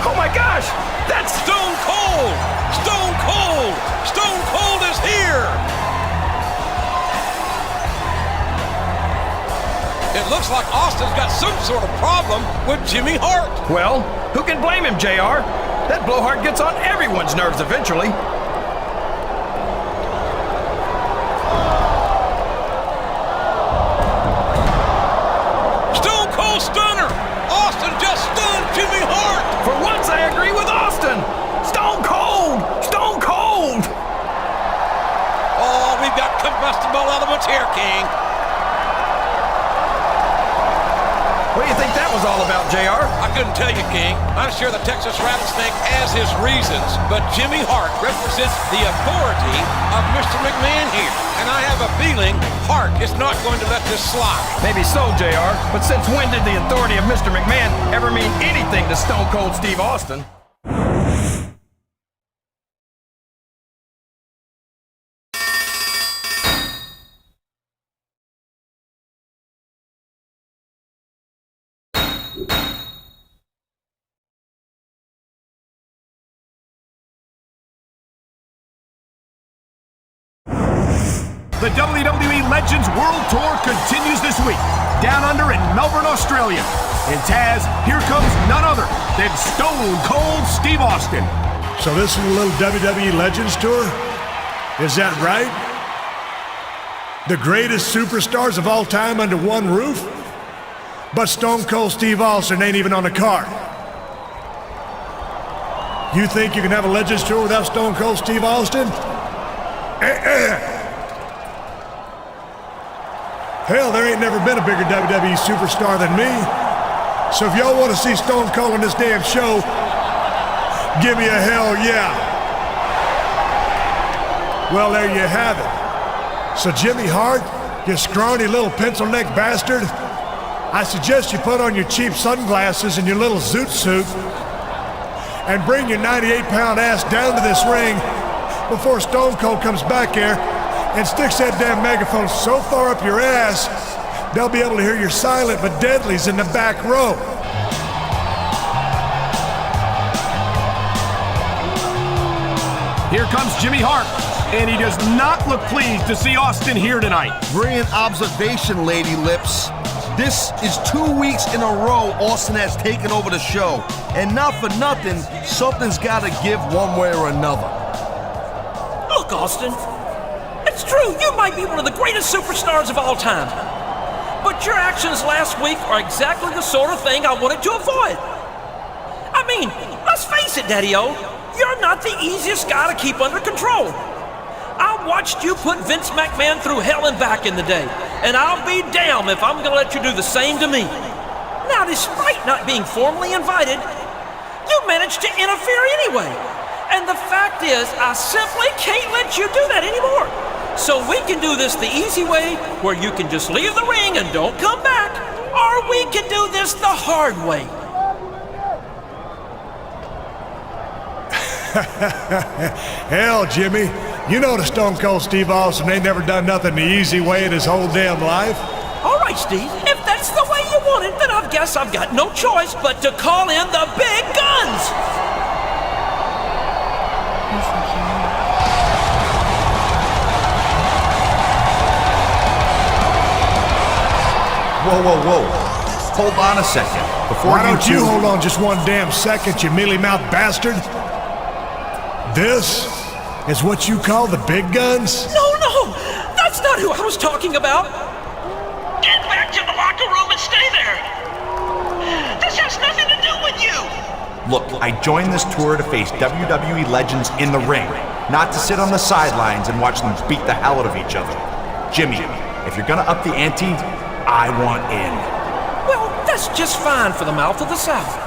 [SPEAKER 10] Oh, my gosh. That's
[SPEAKER 5] Stone Cold! Stone Cold! Stone Cold is here! It looks like Austin's got some sort of problem with Jimmy Hart.
[SPEAKER 10] Well, who can blame him, JR? That blowhard gets on everyone's nerves eventually.
[SPEAKER 5] Stone Cold Stunner! Austin just stunned Jimmy Hart!
[SPEAKER 10] For once, I agree with Austin. Stone Cold! Stone Cold!
[SPEAKER 5] Oh, we've got combustible elements here, King.
[SPEAKER 10] What do you think that was all about, JR?
[SPEAKER 5] I couldn't tell you, King. I'm sure the Texas Rattlesnake has his reasons, but Jimmy Hart represents the authority of Mr. McMahon here. And I have a feeling Hart is not going to let this slide.
[SPEAKER 10] Maybe so, JR. But since when did the authority of Mr. McMahon ever mean anything to Stone Cold Steve Austin?
[SPEAKER 4] The WWE Legends World Tour continues this week, down under in Melbourne, Australia. And Taz, here comes none other than Stone Cold Steve Austin.
[SPEAKER 11] So this is a little WWE Legends Tour? Is that right? The greatest superstars of all time under one roof? But Stone Cold Steve Austin ain't even on the card. You think you can have a Legends Tour without Stone Cold Steve Austin? Hell, there ain't never been a bigger WWE superstar than me. So if y'all want to see Stone Cold on this damn show, give me a hell yeah. Well, there you have it. So Jimmy Hart, you scrawny little pencil-neck bastard, I suggest you put on your cheap sunglasses and your little zoot suit and bring your 98-pound ass down to this ring before Stone Cold comes back here and sticks that damn megaphone so far up your ass, they'll be able to hear your silent but deadlies in the back row.
[SPEAKER 4] Here comes Jimmy Hart, and he does not look pleased to see Austin here tonight.
[SPEAKER 12] Brilliant observation, Lady Lips. This is 2 weeks in a row Austin has taken over the show. And not for nothing, something's got to give one way or another.
[SPEAKER 7] Look, Austin, it's true, you might be one of the greatest superstars of all time. But your actions last week are exactly the sort of thing I wanted to avoid. I mean, let's face it, Daddy-O, you're not the easiest guy to keep under control. I watched you put Vince McMahon through hell and back in the day, and I'll be damned if I'm gonna let you do the same to me. Now, despite not being formally invited, you managed to interfere anyway. And the fact is, I simply can't let you do that anymore. So we can do this the easy way, where you can just leave the ring and don't come back, or we can do this the hard way.
[SPEAKER 11] Hell, Jimmy, you know the Stone Cold Steve Austin ain't never done nothing the easy way in his whole damn life.
[SPEAKER 7] All right, Steve, if if that's the way you want it, then I guess I've got no choice but to call in the big guns.
[SPEAKER 2] Whoa, whoa, whoa. Hold on a second.
[SPEAKER 11] Why don't you hold on just one damn second, you mealy-mouthed bastard? This is what you call the big guns?
[SPEAKER 7] No, that's not who I was talking about.
[SPEAKER 8] Get back to the locker room and stay there. This has nothing to do with you.
[SPEAKER 2] Look, I joined this tour to face WWE legends in the ring, not to sit on the sidelines and watch them beat the hell out of each other. Jimmy, if you're gonna up the ante, I want in.
[SPEAKER 7] Well, that's just fine for the mouth of the South.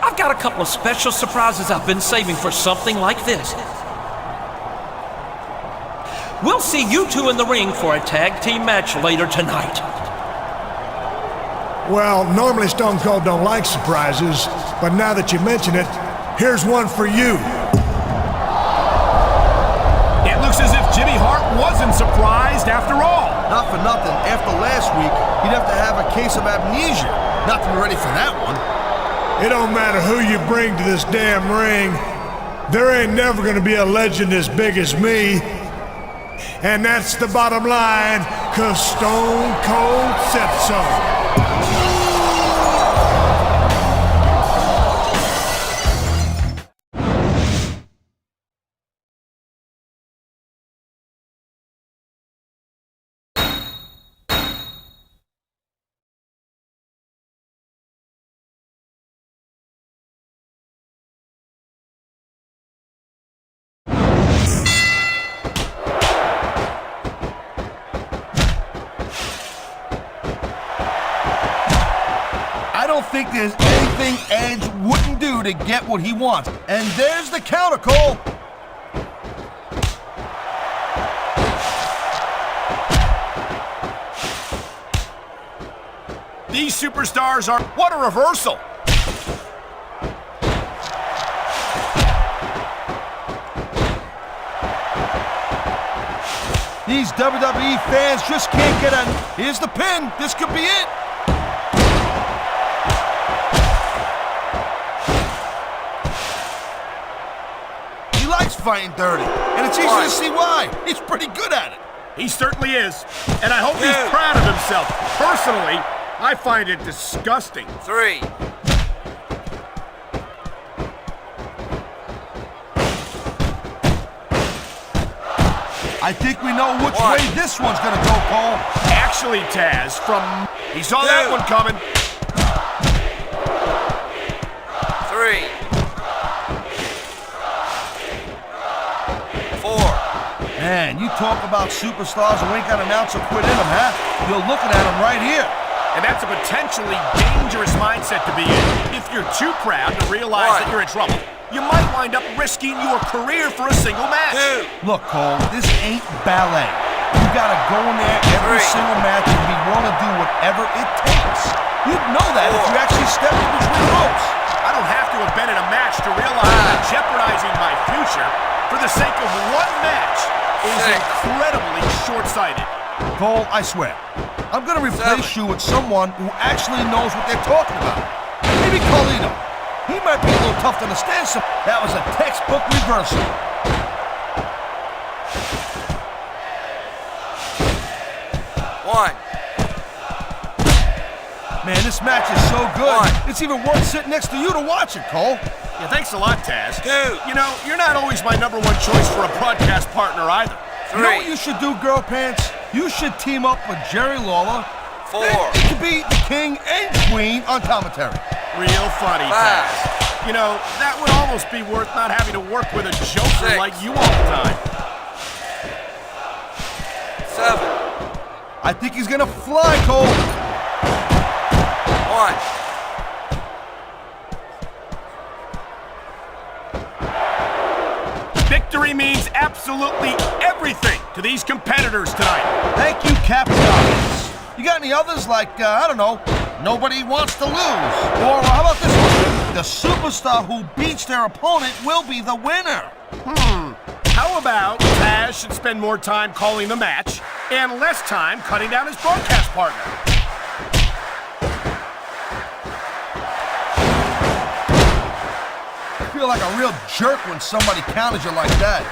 [SPEAKER 7] I've got a couple of special surprises I've been saving for something like this. We'll see you two in the ring for a tag team match later tonight.
[SPEAKER 11] Well, normally Stone Cold don't like surprises, but now that you mention it, here's one for you.
[SPEAKER 4] It looks as if Jimmy Hart wasn't surprised after all.
[SPEAKER 12] Not for nothing, after last week, he'd have to have a case of amnesia not to be ready for that one.
[SPEAKER 11] It don't matter who you bring to this damn ring. There ain't never gonna be a legend as big as me. And that's the bottom line, 'cause Stone Cold said so.
[SPEAKER 12] I don't think there's anything Edge wouldn't do to get what he wants. And there's the counter, Cole.
[SPEAKER 4] These superstars are... What a reversal!
[SPEAKER 12] These WWE fans just can't get on. Here's the pin. This could be it. He likes fighting dirty, and it's easy to see why. He's pretty good at it.
[SPEAKER 4] He certainly is, and I hope he's proud of himself. Personally, I find it disgusting.
[SPEAKER 6] 3.
[SPEAKER 12] I think we know which way this one's gonna go, Cole.
[SPEAKER 4] Actually, Taz, he saw that one coming.
[SPEAKER 6] 3. 4.
[SPEAKER 12] Man, you talk about superstars who ain't got an ounce of quit in them, huh? You're looking at them right here.
[SPEAKER 4] And that's a potentially dangerous mindset to be in. If you're too proud to realize that you're in trouble, you might wind up risking your career for a single match.
[SPEAKER 6] 2.
[SPEAKER 12] Look, Cole, this ain't ballet. You gotta go in there every single match and be willing to do whatever it takes. You'd know that if you actually stepped in between ropes.
[SPEAKER 4] I don't have to have been in a match to realize that jeopardizing my future for the sake of one match is incredibly short-sighted.
[SPEAKER 12] Cole, I swear, I'm gonna replace you with someone who actually knows what they're talking about. Maybe Carlito. He might be a little tough to understand, so that was a textbook reversal. Man, this match is so good. It's even worth sitting next to you to watch it, Cole.
[SPEAKER 4] Yeah, thanks a lot, Taz. 2. You know, you're not always my #1 choice for a broadcast partner either.
[SPEAKER 6] 3.
[SPEAKER 12] You know what you should do, Girl Pants? You should team up with Jerry Lawler.
[SPEAKER 6] 4.
[SPEAKER 12] It could be the king and queen on commentary.
[SPEAKER 4] Real funny, Taz. You know, that would almost be worth not having to work with a joker like you all the time.
[SPEAKER 6] 7.
[SPEAKER 12] I think he's gonna fly, Cole.
[SPEAKER 6] 1.
[SPEAKER 4] Victory means absolutely everything to these competitors tonight.
[SPEAKER 12] Thank you, Captain Obvious. You got any others like, I don't know, nobody wants to lose? Or how about this one? The superstar who beats their opponent will be the winner.
[SPEAKER 4] How How about Taz should spend more time calling the match and less time cutting down his broadcast partner?
[SPEAKER 12] I feel like a real jerk when somebody counters you like that.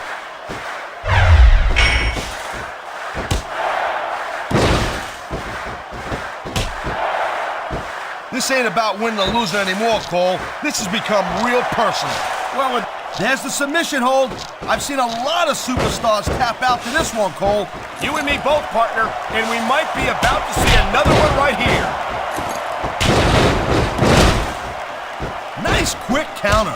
[SPEAKER 12] This ain't about winning or losing anymore, Cole. This has become real personal.
[SPEAKER 4] Well,
[SPEAKER 12] there's the submission hold. I've seen a lot of superstars tap out to this one, Cole.
[SPEAKER 4] you and me both, partner, and we might be about to see another one right here.
[SPEAKER 12] Nice quick counter.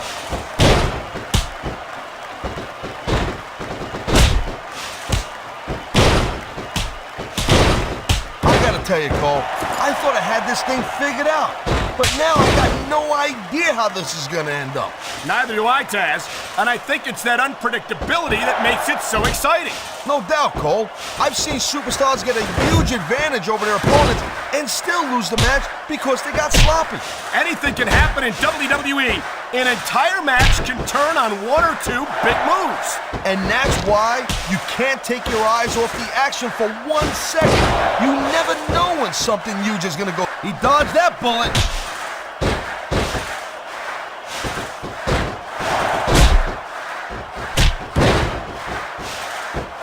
[SPEAKER 12] I gotta tell you, Cole, I thought I had this thing figured out. But now I got no idea how this is gonna end up.
[SPEAKER 4] Neither do I, Taz, and I think it's that unpredictability that makes it so exciting.
[SPEAKER 12] No doubt, Cole. I've seen superstars get a huge advantage over their opponents and still lose the match because they got sloppy.
[SPEAKER 4] Anything can happen in WWE. An entire match can turn on one or two big moves.
[SPEAKER 12] And that's why you can't take your eyes off the action for 1 second. You never know when something huge is gonna go. He dodged that bullet.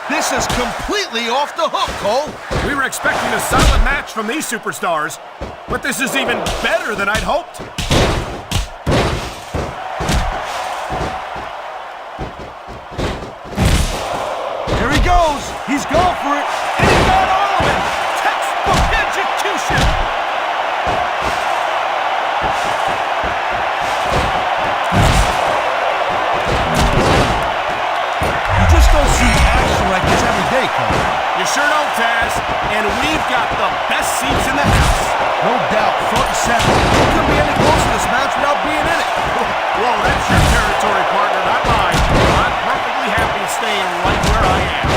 [SPEAKER 12] This is completely off the hook, Cole.
[SPEAKER 4] We were expecting a solid match from these superstars, but this is even better than I'd hoped.
[SPEAKER 12] Here he goes. He's going for it.
[SPEAKER 4] And he got all of it. Textbook execution.
[SPEAKER 12] You just don't see action like this every day, Cole.
[SPEAKER 4] You sure don't, Taz. And we've got the best seats in the house.
[SPEAKER 12] No doubt, front and center. You couldn't be any closer to this match without being in it.
[SPEAKER 4] Whoa, that's your territory, partner, not mine. I'm perfectly happy staying right where I am.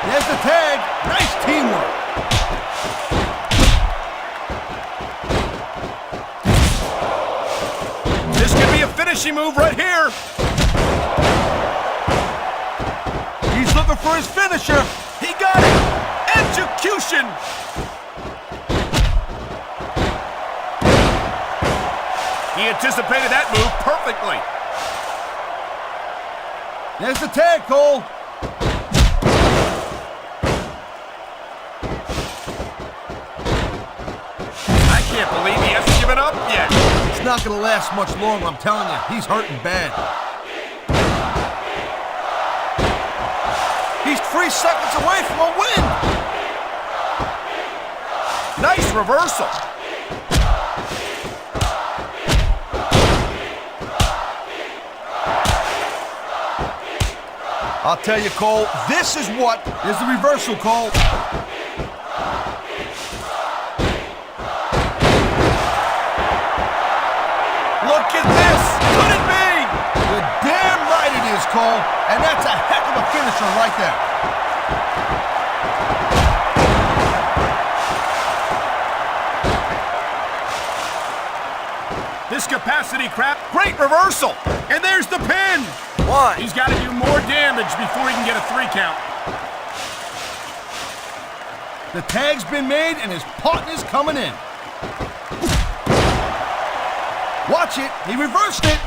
[SPEAKER 12] There's the tag. Nice teamwork.
[SPEAKER 4] This could be a finishing move right here.
[SPEAKER 12] He's looking for his finisher.
[SPEAKER 4] He got it. Execution. He anticipated that move perfectly.
[SPEAKER 12] There's the tag, Cole.
[SPEAKER 4] I can't believe he hasn't given up yet.
[SPEAKER 12] It's not going to last much longer, I'm telling you. He's hurting bad. He's 3 seconds away from a win.
[SPEAKER 4] Nice reversal.
[SPEAKER 12] I'll tell you, Cole, this is what is the reversal, Cole.
[SPEAKER 4] Look at this. Could it be?
[SPEAKER 12] You're damn right it is, Cole. And that's a heck of a finisher right there.
[SPEAKER 4] This capacity crap. Great reversal. And there's the pin.
[SPEAKER 6] 1.
[SPEAKER 4] He's got to do more damage before he can get a 3 count.
[SPEAKER 12] The tag's been made and his partner's coming in. Watch it. He reversed it.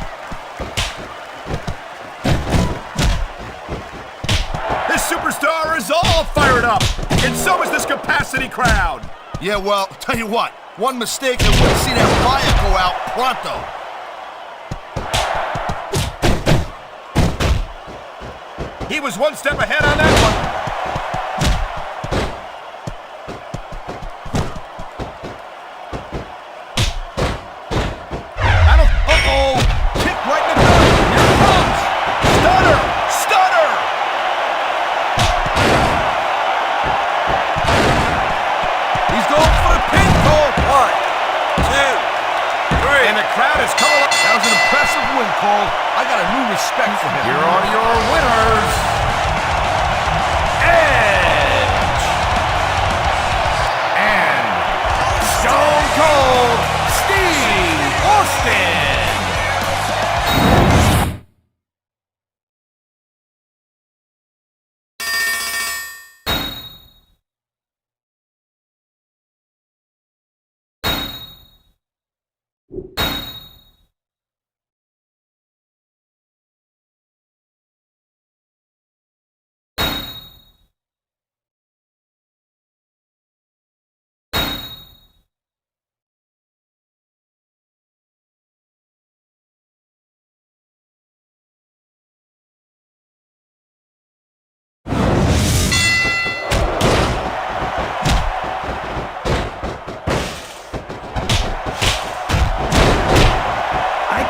[SPEAKER 4] This superstar is all fired up. And so is this capacity crowd.
[SPEAKER 12] Yeah, well, tell you what. One mistake and we'll see that fire go out pronto.
[SPEAKER 4] He was one step ahead on that one.
[SPEAKER 12] Uh-oh! Kick right in the gut. Here it comes.
[SPEAKER 4] Stunner! Stunner!
[SPEAKER 12] He's going for the pin, Cole.
[SPEAKER 6] 1, 2, 3.
[SPEAKER 4] And the crowd is coming up.
[SPEAKER 12] That was an impressive win, Cole. I got a new respect for him.
[SPEAKER 4] Here are your winners. Edge. And Stone Cold Steve Austin.
[SPEAKER 10] Austin.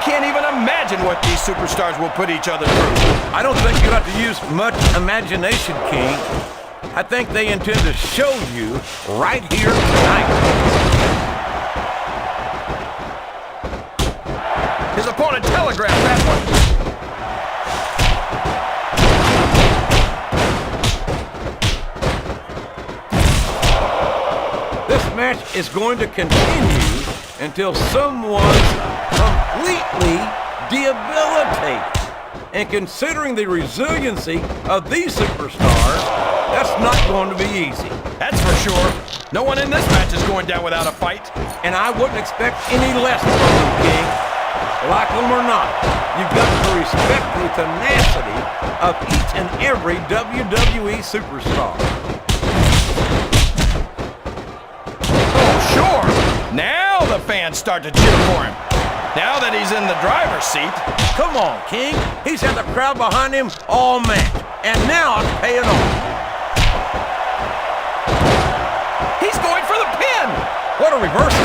[SPEAKER 10] Can't even imagine what these superstars will put each other through.
[SPEAKER 5] I don't think you have to use much imagination, King. I think they intend to show you right here tonight.
[SPEAKER 10] His opponent telegraphed that one.
[SPEAKER 5] This match is going to continue until someone's completely debilitated. And considering the resiliency of these superstars, that's not going to be easy.
[SPEAKER 10] That's for sure. No one in this match is going down without a fight.
[SPEAKER 5] And I wouldn't expect any less from them, King. Like them or not, you've got to respect the tenacity of each and every WWE superstar.
[SPEAKER 10] Oh, sure. Now the fans start to cheer for him. Now that he's in the driver's seat.
[SPEAKER 5] Come on, King. He's had the crowd behind him all match. And now it's paying off.
[SPEAKER 10] He's going for the pin.
[SPEAKER 5] What a reversal.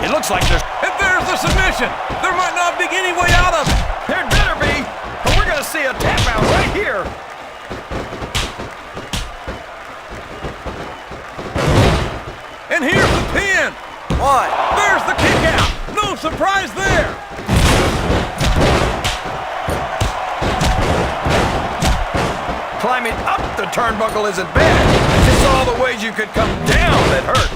[SPEAKER 10] It looks like there's...
[SPEAKER 5] If there's the submission, there might not be any way out of it.
[SPEAKER 10] There better be. But we're going to see a tap out right here.
[SPEAKER 5] And here's the pin.
[SPEAKER 6] One.
[SPEAKER 5] There's the kick out. No surprise there.
[SPEAKER 10] Climbing up the turnbuckle isn't bad. It's all the ways you could come down that hurt.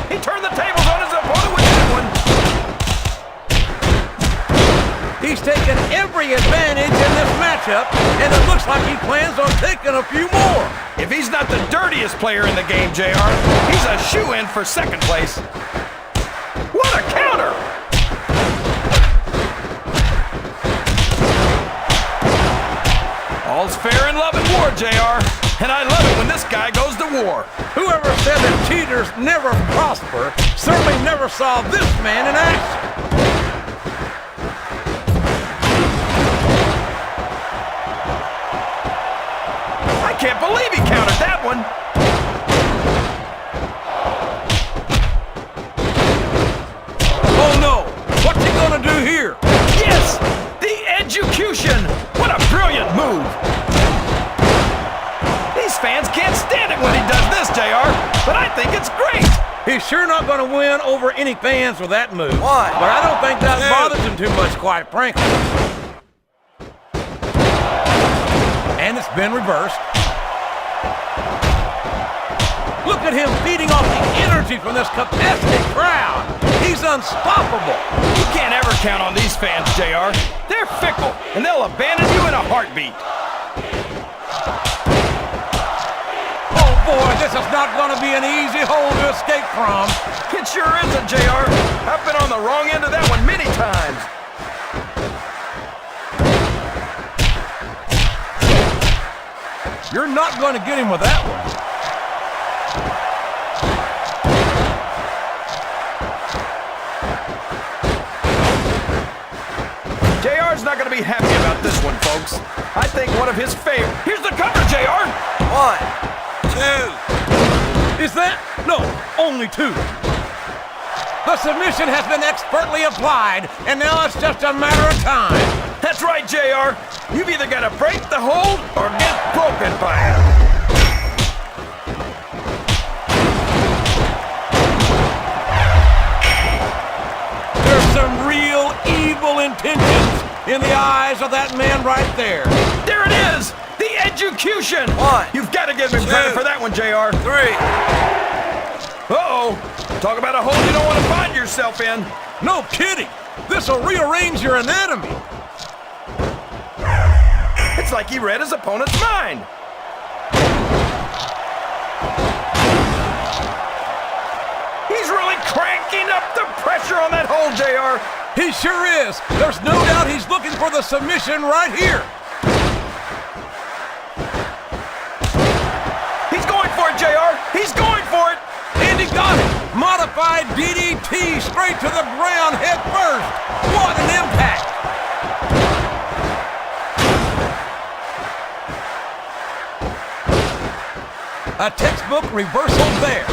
[SPEAKER 10] He turned the tables on his opponent with that one.
[SPEAKER 5] He's taken every advantage in this matchup, and it looks like he plans on taking a few more.
[SPEAKER 10] If he's not the dirtiest player in the game, JR, he's a shoo-in for second place. What a counter! All's fair in love and war, JR. And I love it when this guy goes to war.
[SPEAKER 5] Whoever said that cheaters never prosper certainly never saw this man in action.
[SPEAKER 10] I can't believe he countered that one.
[SPEAKER 5] Oh no! What's he gonna do here?
[SPEAKER 10] Yes! The execution! What a brilliant move! These fans can't stand it when he does this, JR, but I think it's great!
[SPEAKER 5] He's sure not gonna win over any fans with that move.
[SPEAKER 6] One.
[SPEAKER 5] But I don't think that bothers him too much, quite frankly. And it's been reversed. Look at him feeding off the energy from this capacity crowd. He's unstoppable.
[SPEAKER 10] You can't ever count on these fans, JR. They're fickle, and they'll abandon you in a heartbeat.
[SPEAKER 5] Oh boy, this is not going to be an easy hole to escape from.
[SPEAKER 10] It sure isn't, JR. I've been on the wrong end of that one many times.
[SPEAKER 5] You're not going to get him with that one.
[SPEAKER 10] JR's not going to be happy about this one, folks. I think one of his favorite. Here's the cover, JR.
[SPEAKER 6] 1, 2.
[SPEAKER 5] Is that? No, only 2. The submission has been expertly applied, and now it's just a matter of time.
[SPEAKER 10] That's right, JR. You've either got to break the hold or get broken by it.
[SPEAKER 5] There's some real evil intentions in the eyes of that man right there.
[SPEAKER 10] There it is! The execution!
[SPEAKER 6] One.
[SPEAKER 10] You've got to give him credit for that one, JR.
[SPEAKER 6] 3.
[SPEAKER 10] Uh-oh. Talk about a hole you don't want to find yourself in.
[SPEAKER 5] No kidding. This'll rearrange your anatomy.
[SPEAKER 10] It's like he read his opponent's mind. He's really cranking up the pressure on that hole, JR.
[SPEAKER 5] He sure is. There's no doubt he's looking for the submission right here.
[SPEAKER 10] He's going for it, JR. He's going for it.
[SPEAKER 5] And he got it. Modified DDT straight to the ground head first. What an impact. A textbook reversal there.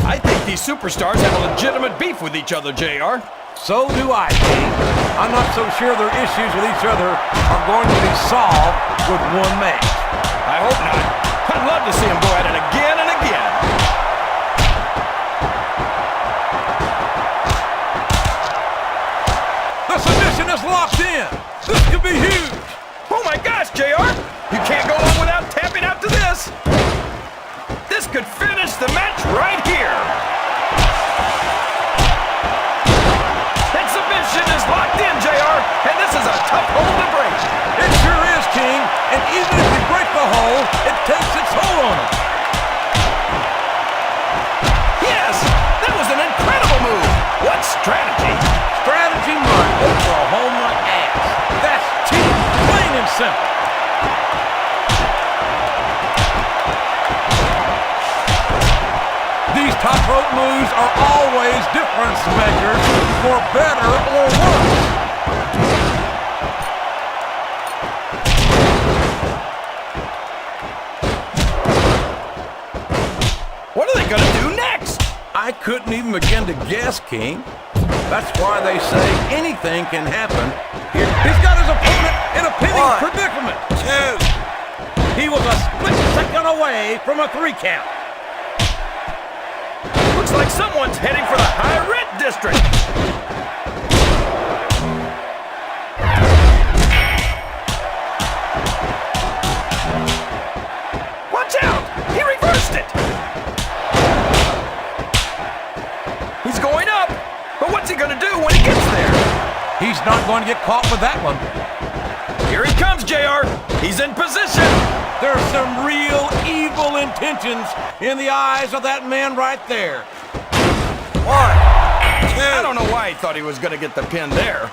[SPEAKER 10] I think these superstars have a legitimate beef with each other, JR.
[SPEAKER 5] So do I, King. I'm not so sure their issues with each other are going to be solved with one match.
[SPEAKER 10] I hope not. I'd love to see them go at it again and again.
[SPEAKER 5] The submission is locked in. This could be huge.
[SPEAKER 10] Oh my gosh, JR! You can't go on without tapping out to this. This could finish the match right here. That submission is locked in, JR, and this is a tough hole to break.
[SPEAKER 5] It sure is, King. And even if you break the hole, it takes its toll on him.
[SPEAKER 10] Yes, that was an incredible move. What strategy?
[SPEAKER 5] Strategy must look for a home run ass. That's cheap, plain and simple. These top rope moves are always difference makers, for better or worse.
[SPEAKER 10] What are they going to do next?
[SPEAKER 5] I couldn't even begin to guess, King. That's why they say anything can happen. Here, he's got his opponent in a pinning
[SPEAKER 6] 1,
[SPEAKER 5] predicament.
[SPEAKER 6] 2.
[SPEAKER 5] He was a split second away from a 3 count.
[SPEAKER 10] Looks like someone's heading for the high rent district. Watch out! He reversed it! He's going up, but what's he gonna do when he gets there?
[SPEAKER 5] He's not going to get caught with that one.
[SPEAKER 10] Here he comes, JR. He's in position.
[SPEAKER 5] There's some real evil intentions in the eyes of that man right there.
[SPEAKER 6] 1, 2.
[SPEAKER 10] I don't know why he thought he was gonna get the pin there.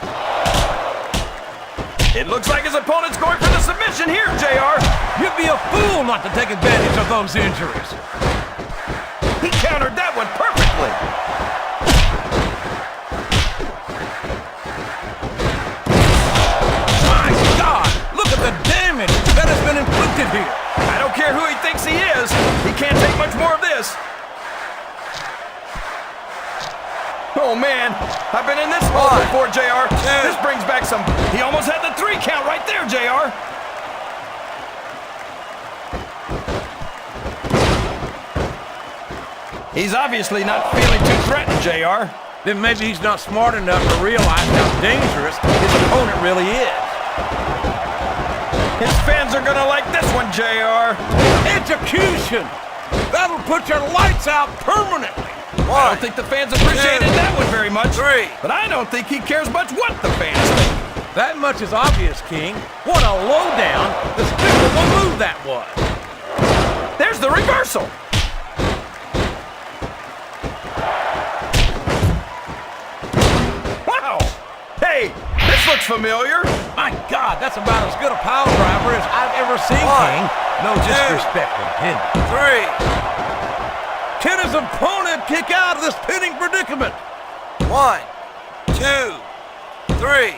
[SPEAKER 10] It looks like his opponent's going for the submission here, JR.
[SPEAKER 5] You'd be a fool not to take advantage of those injuries.
[SPEAKER 10] He countered that one perfectly.
[SPEAKER 5] My God, look at the damage that has been inflicted here.
[SPEAKER 10] I don't care who he thinks he is. He can't take much more of this. Oh, man. I've been in this hole before, JR. This brings back some... He almost had the 3 count right there, JR. He's obviously not feeling too threatened, JR.
[SPEAKER 5] Then maybe he's not smart enough to realize how dangerous his opponent really is.
[SPEAKER 10] His fans are gonna like this one, JR.
[SPEAKER 5] Execution! That'll put your lights out permanently.
[SPEAKER 10] I don't think the fans appreciated that one very much.
[SPEAKER 6] 3.
[SPEAKER 10] But I don't think he cares much what the fans think.
[SPEAKER 5] That much is obvious, King. What a lowdown, despicable move that was.
[SPEAKER 10] There's the reversal. Wow. Hey, this looks familiar.
[SPEAKER 5] My God, that's about as good a pile driver as I've ever seen,
[SPEAKER 6] 1,
[SPEAKER 5] King. No disrespect intended.
[SPEAKER 6] 3.
[SPEAKER 5] Can his opponent kick out of this pinning predicament?
[SPEAKER 6] 1, 2, 3.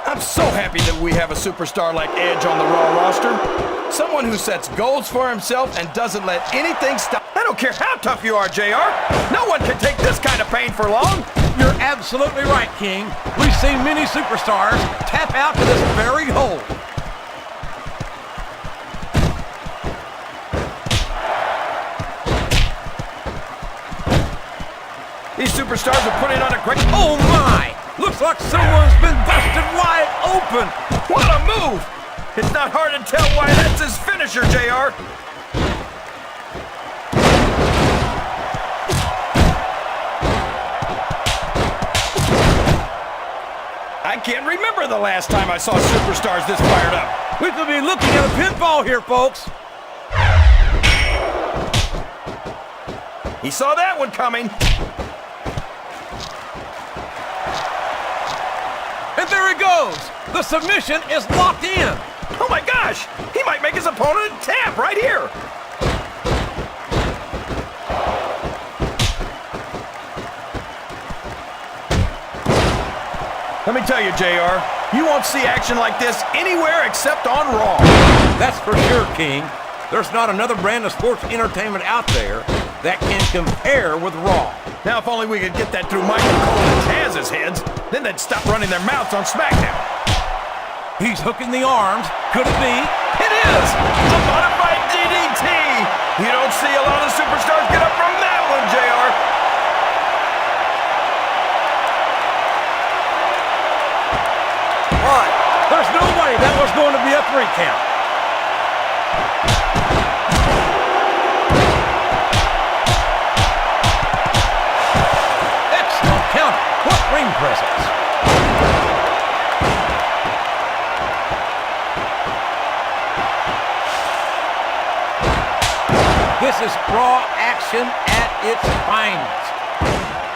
[SPEAKER 10] I'm so happy that we have a superstar like Edge on the Raw roster. Someone who sets goals for himself and doesn't let anything stop. I don't care how tough you are, JR. No one can take this kind of pain for long.
[SPEAKER 5] You're absolutely right, King. We've seen many superstars tap out to this very hole.
[SPEAKER 10] superstars are putting on a great...
[SPEAKER 5] Oh my! Looks like someone's been busted wide open.
[SPEAKER 10] What a move! It's not hard to tell why that's his finisher, JR. I can't remember the last time I saw superstars this fired up.
[SPEAKER 5] We could be looking at a pinfall here, folks.
[SPEAKER 10] He saw that one coming.
[SPEAKER 5] And there he goes. The submission is locked in.
[SPEAKER 10] Oh my gosh! He might make his opponent tap right here. Let me tell you, JR, you won't see action like this anywhere except on Raw.
[SPEAKER 5] That's for sure, King. There's not another brand of sports entertainment out there that can compare with Raw.
[SPEAKER 10] Now, if only we could get that through Michael Cole and Taz's heads, then they'd stop running their mouths on Smackdown.
[SPEAKER 5] He's hooking the arms. Could it be?
[SPEAKER 10] It is! A modified DDT! You don't see a lot of superstars get up from that one, JR.
[SPEAKER 6] One.
[SPEAKER 5] There's no way that was going to be a 3 count. Excellent counter. What ring presence. This is Raw action at its finest.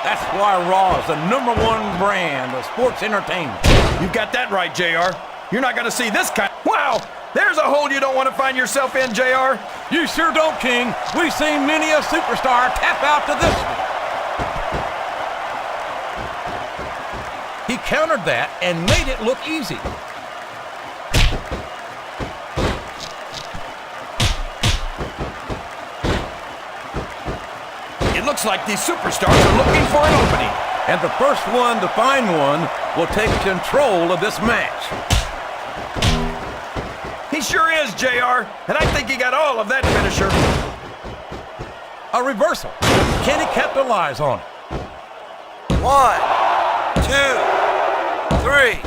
[SPEAKER 5] That's why Raw is the #1 brand of sports entertainment.
[SPEAKER 10] You got that right, JR. You're not going to see this kind. Wow! There's a hole you don't want to find yourself in, JR.
[SPEAKER 5] You sure don't, King. We've seen many a superstar tap out to this one. He countered that and made it look easy.
[SPEAKER 10] It looks like these superstars are looking for an opening.
[SPEAKER 5] And the first one to find one will take control of this match.
[SPEAKER 10] He sure is, JR. And I think he got all of that finisher.
[SPEAKER 5] A reversal. Can he capitalize on it?
[SPEAKER 6] 1, 2, 3.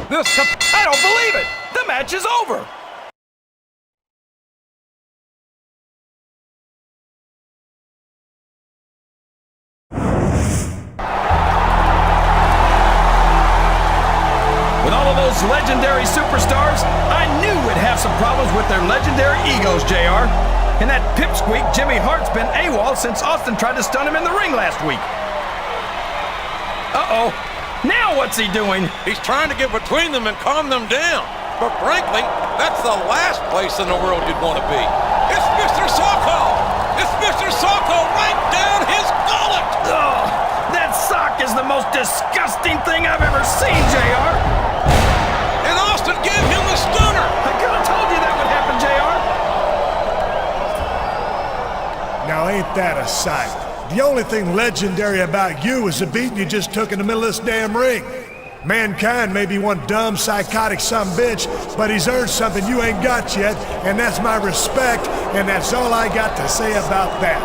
[SPEAKER 10] I don't believe it. The match is over. With all of those legendary superstars, I knew we'd have some problems with their legendary egos, JR. And that pipsqueak Jimmy Hart's been AWOL since Austin tried to stun him in the ring last week. Uh-oh. Now what's he doing?
[SPEAKER 5] He's trying to get between them and calm them down. But frankly, that's the last place in the world you'd want to be. It's Mr. Socko! It's Mr. Socko right down his gullet!
[SPEAKER 10] Oh, that sock is the most disgusting thing I've ever seen, JR.
[SPEAKER 5] And Austin gave him the stunner!
[SPEAKER 10] I could have told you that would happen, JR.
[SPEAKER 11] Now ain't that a sight? The only thing legendary about you is the beating you just took in the middle of this damn ring. Mankind may be one dumb, psychotic sumbitch, but he's earned something you ain't got yet, and that's my respect, and that's all I got to say about that.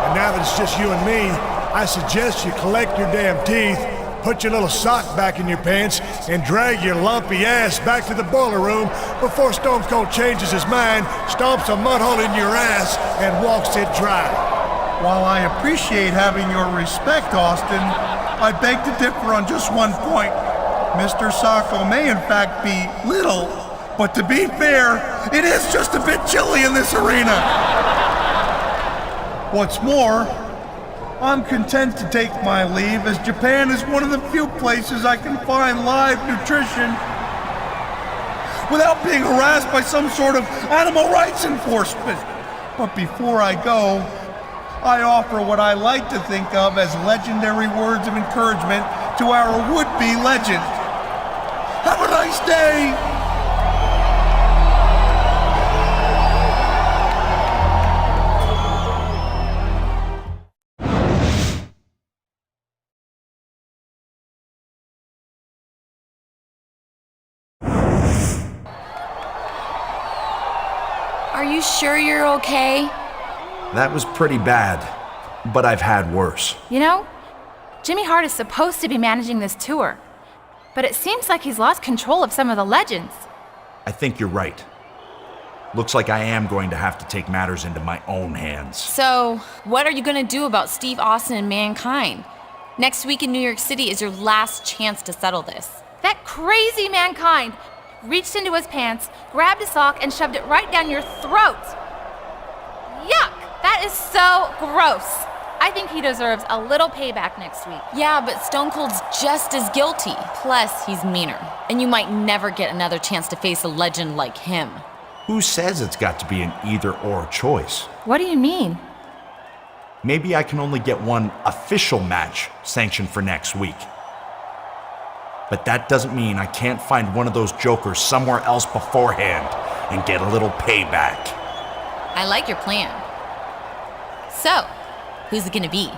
[SPEAKER 11] And now that it's just you and me, I suggest you collect your damn teeth, put your little sock back in your pants, and drag your lumpy ass back to the boiler room before Stone Cold changes his mind, stomps a mud hole in your ass, and walks it dry.
[SPEAKER 9] While I appreciate having your respect, Austin, I beg to differ on just one point. Mr. Socko may in fact be little, but to be fair, it is just a bit chilly in this arena. What's more, I'm content to take my leave, as Japan is one of the few places I can find live nutrition without being harassed by some sort of animal rights enforcement. But before I go, I offer what I like to think of as legendary words of encouragement to our would-be legend. Have a nice day!
[SPEAKER 1] Are you sure you're okay?
[SPEAKER 2] That was pretty bad. but I've had worse.
[SPEAKER 13] You know, Jimmy Hart is supposed to be managing this tour, but it seems like he's lost control of some of the legends.
[SPEAKER 2] I think you're right. Looks like I am going to have to take matters into my own hands.
[SPEAKER 1] So, what are you gonna do about Steve Austin and Mankind? Next week in New York City is your last chance to settle this.
[SPEAKER 13] That crazy Mankind reached into his pants, grabbed a sock, and shoved it right down your throat. Yuck! That is so gross. I think he deserves a little payback next week.
[SPEAKER 1] Yeah, but Stone Cold's just as guilty. Plus, he's meaner. And you might never get another chance to face a legend like him.
[SPEAKER 2] Who says it's got to be an either-or choice?
[SPEAKER 13] What do you mean?
[SPEAKER 2] Maybe I can only get one official match sanctioned for next week. But that doesn't mean I can't find one of those jokers somewhere else beforehand and get a little payback.
[SPEAKER 1] I like your plan. So, who's it gonna be?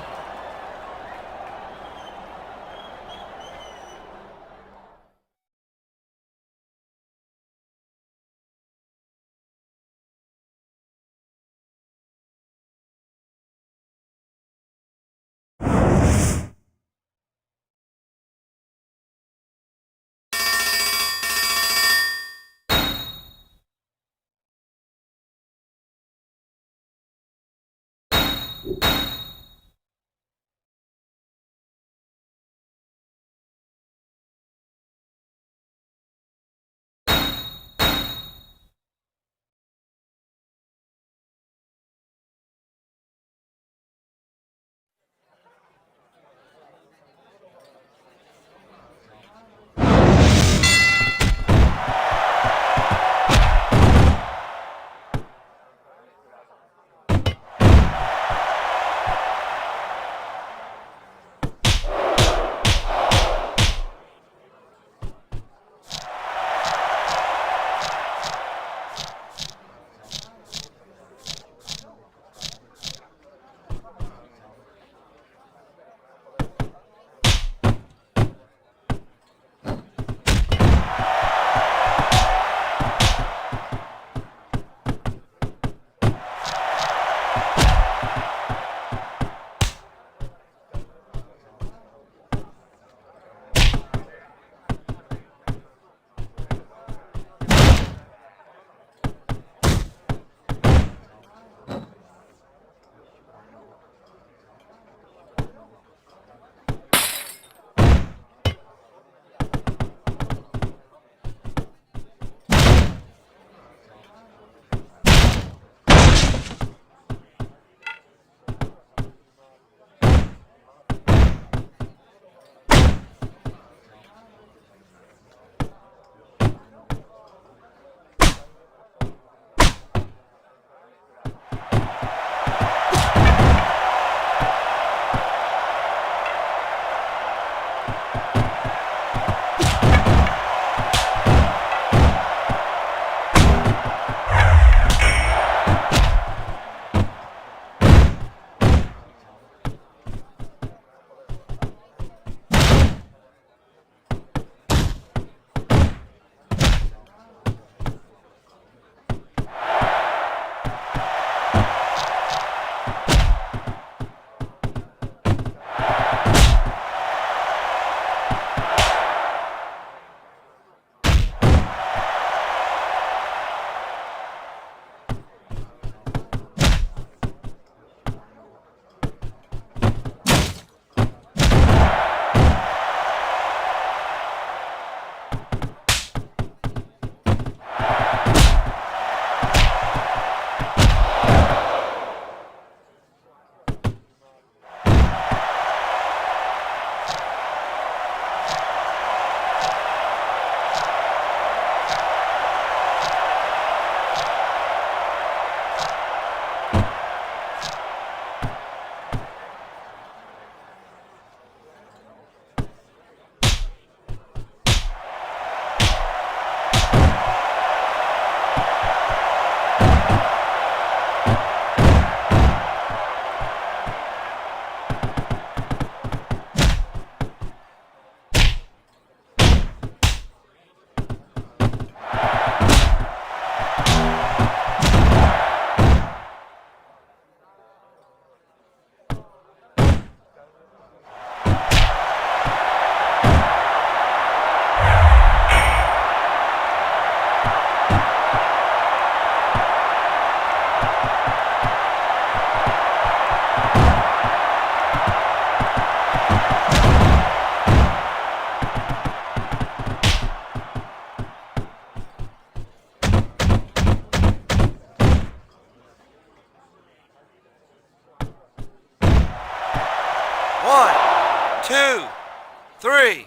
[SPEAKER 6] 3.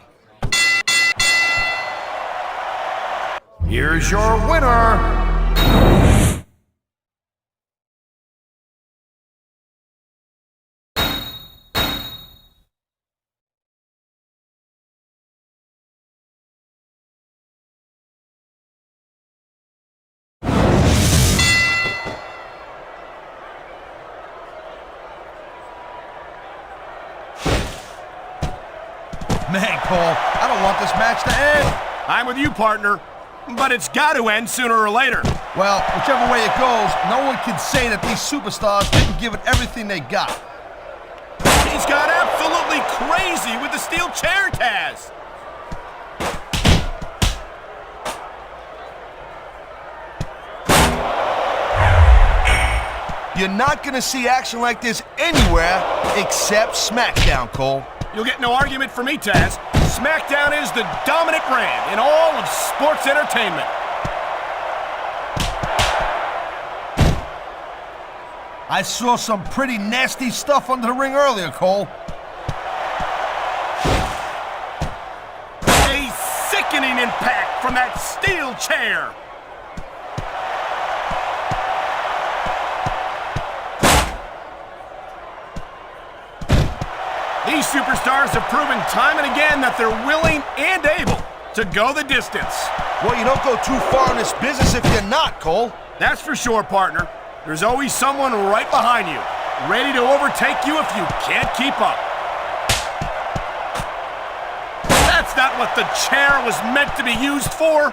[SPEAKER 4] Here's your winner,
[SPEAKER 12] Man, Cole, I don't want this match to end.
[SPEAKER 4] I'm with you, partner, but it's got to end sooner or later.
[SPEAKER 12] Well, whichever way it goes, no one can say that these superstars didn't give it everything they got.
[SPEAKER 4] He's got absolutely crazy with the steel chair, Taz.
[SPEAKER 12] You're not gonna see action like this anywhere except Smackdown, Cole.
[SPEAKER 4] You'll get no argument from me, Taz. Smackdown is the dominant brand in all of sports entertainment.
[SPEAKER 12] I saw some pretty nasty stuff under the ring earlier, Cole.
[SPEAKER 4] A sickening impact from that steel chair. These superstars have proven time and again that they're willing and able to go the distance.
[SPEAKER 12] Well, you don't go too far in this business if you're not, Cole.
[SPEAKER 4] That's for sure, partner. There's always someone right behind you, ready to overtake you if you can't keep up. That's not what the chair was meant to be used for.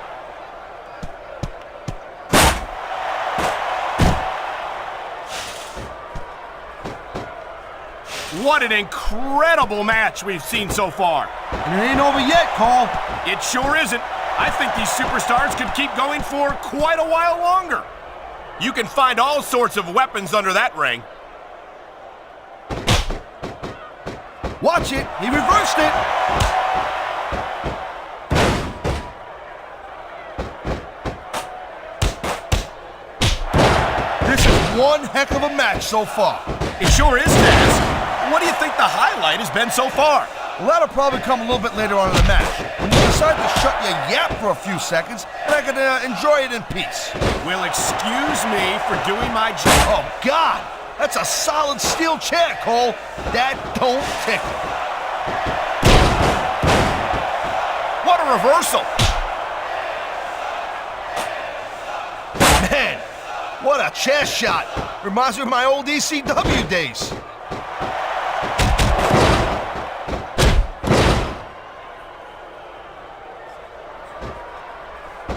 [SPEAKER 4] What an incredible match we've seen so far.
[SPEAKER 12] And it ain't over yet, Cole.
[SPEAKER 4] It sure isn't. I think these superstars could keep going for quite a while longer. You can find all sorts of weapons under that ring.
[SPEAKER 12] Watch it. He reversed it. This is one heck of a match so far.
[SPEAKER 4] It sure is, Taz. What do you think the highlight has been so far?
[SPEAKER 12] Well, that'll probably come a little bit later on in the match, when you decide to shut your yap for a few seconds, and I can enjoy it in peace.
[SPEAKER 4] Well, excuse me for doing my job.
[SPEAKER 12] Oh, God! That's a solid steel chair, Cole. That don't tickle.
[SPEAKER 4] What a reversal!
[SPEAKER 12] Man, what a chair shot. Reminds me of my old ECW days.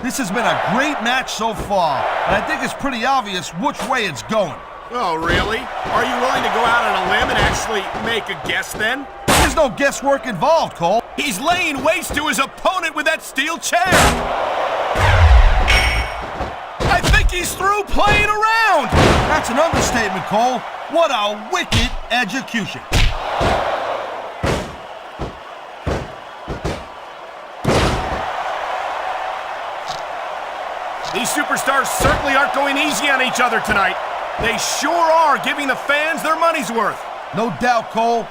[SPEAKER 12] This has been a great match so far, and I think it's pretty obvious which way it's going.
[SPEAKER 4] Oh, really? Are you willing to go out on a limb and actually make a guess then?
[SPEAKER 12] There's no guesswork involved, Cole.
[SPEAKER 4] He's laying waste to his opponent with that steel chair. I think he's through playing around.
[SPEAKER 12] That's an understatement, Cole. What a wicked execution.
[SPEAKER 4] These superstars certainly aren't going easy on each other tonight. They sure are giving the fans their money's worth.
[SPEAKER 12] No doubt, Cole.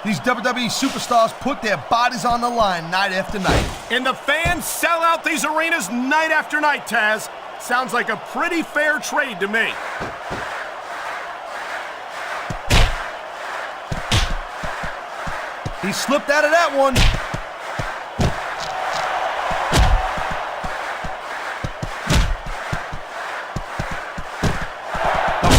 [SPEAKER 12] These WWE superstars put their bodies on the line night after night.
[SPEAKER 4] And the fans sell out these arenas night after night, Taz. Sounds like a pretty fair trade to me.
[SPEAKER 12] He slipped out of that one.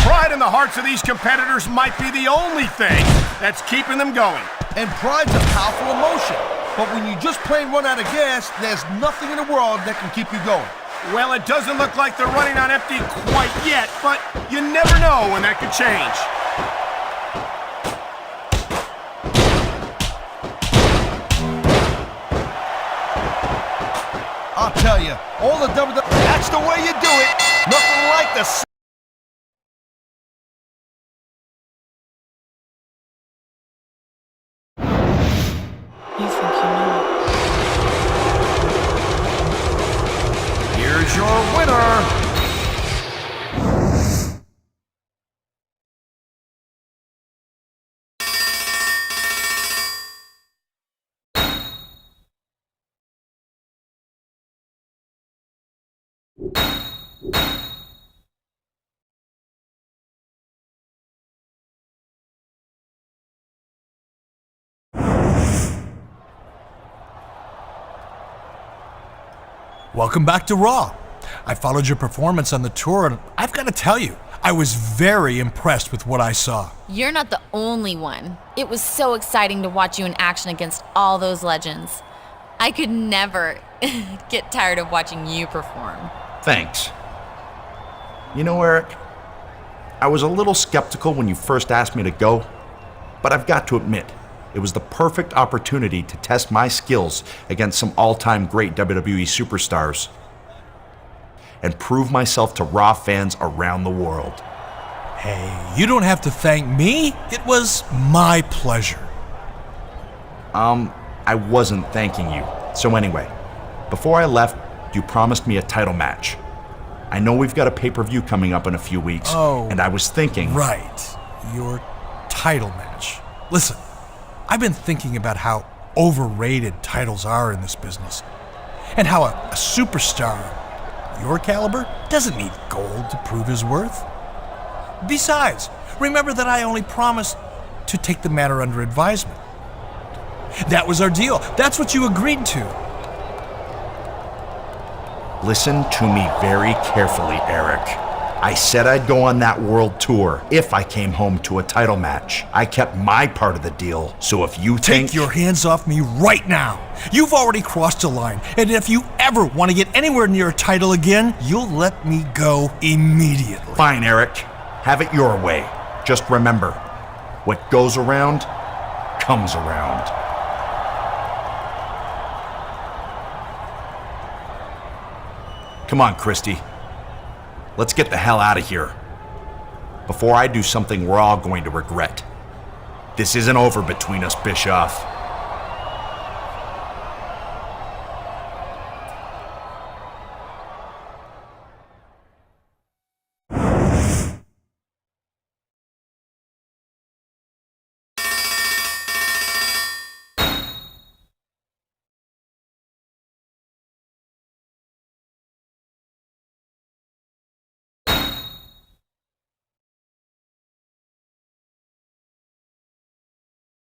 [SPEAKER 4] Pride in the hearts of these competitors might be the only thing that's keeping them going.
[SPEAKER 12] And pride's a powerful emotion. But when you just plain run out of gas, there's nothing in the world that can keep you going.
[SPEAKER 4] Well, it doesn't look like they're running on empty quite yet, but you never know when that could change.
[SPEAKER 12] I'll tell you, all the WWE, that's the way you do it. Nothing like the...
[SPEAKER 14] You think you know it.
[SPEAKER 4] Here's your winner,
[SPEAKER 3] Welcome back to Raw. I followed your performance on the tour, and I've got to tell you, I was very impressed with what I saw.
[SPEAKER 1] You're not the only one. It was so exciting to watch you in action against all those legends. I could never get tired of watching you perform.
[SPEAKER 2] Thanks. You know, Eric, I was a little skeptical when you first asked me to go, but I've got to admit, it was the perfect opportunity to test my skills against some all-time great WWE superstars and prove myself to Raw fans around the world.
[SPEAKER 3] Hey, you don't have to thank me. It was my pleasure.
[SPEAKER 2] I wasn't thanking you. So anyway, before I left, you promised me a title match. I know we've got a pay-per-view coming up in a few weeks, and I was thinking...
[SPEAKER 3] Right, your title match. Listen, I've been thinking about how overrated titles are in this business, and how a superstar your caliber doesn't need gold to prove his worth. Besides, remember that I only promised to take the matter under advisement. That was our deal. That's what you agreed to.
[SPEAKER 2] Listen to me very carefully, Eric. I said I'd go on that world tour if I came home to a title match. I kept my part of the deal, so if you think...
[SPEAKER 3] Take your hands off me right now. You've already crossed a line, and if you ever want to get anywhere near a title again, you'll let me go immediately.
[SPEAKER 2] Fine, Eric. Have it your way. Just remember, what goes around, comes around. Come on, Christy. Let's get the hell out of here before I do something we're all going to regret. This isn't over between us, Bischoff.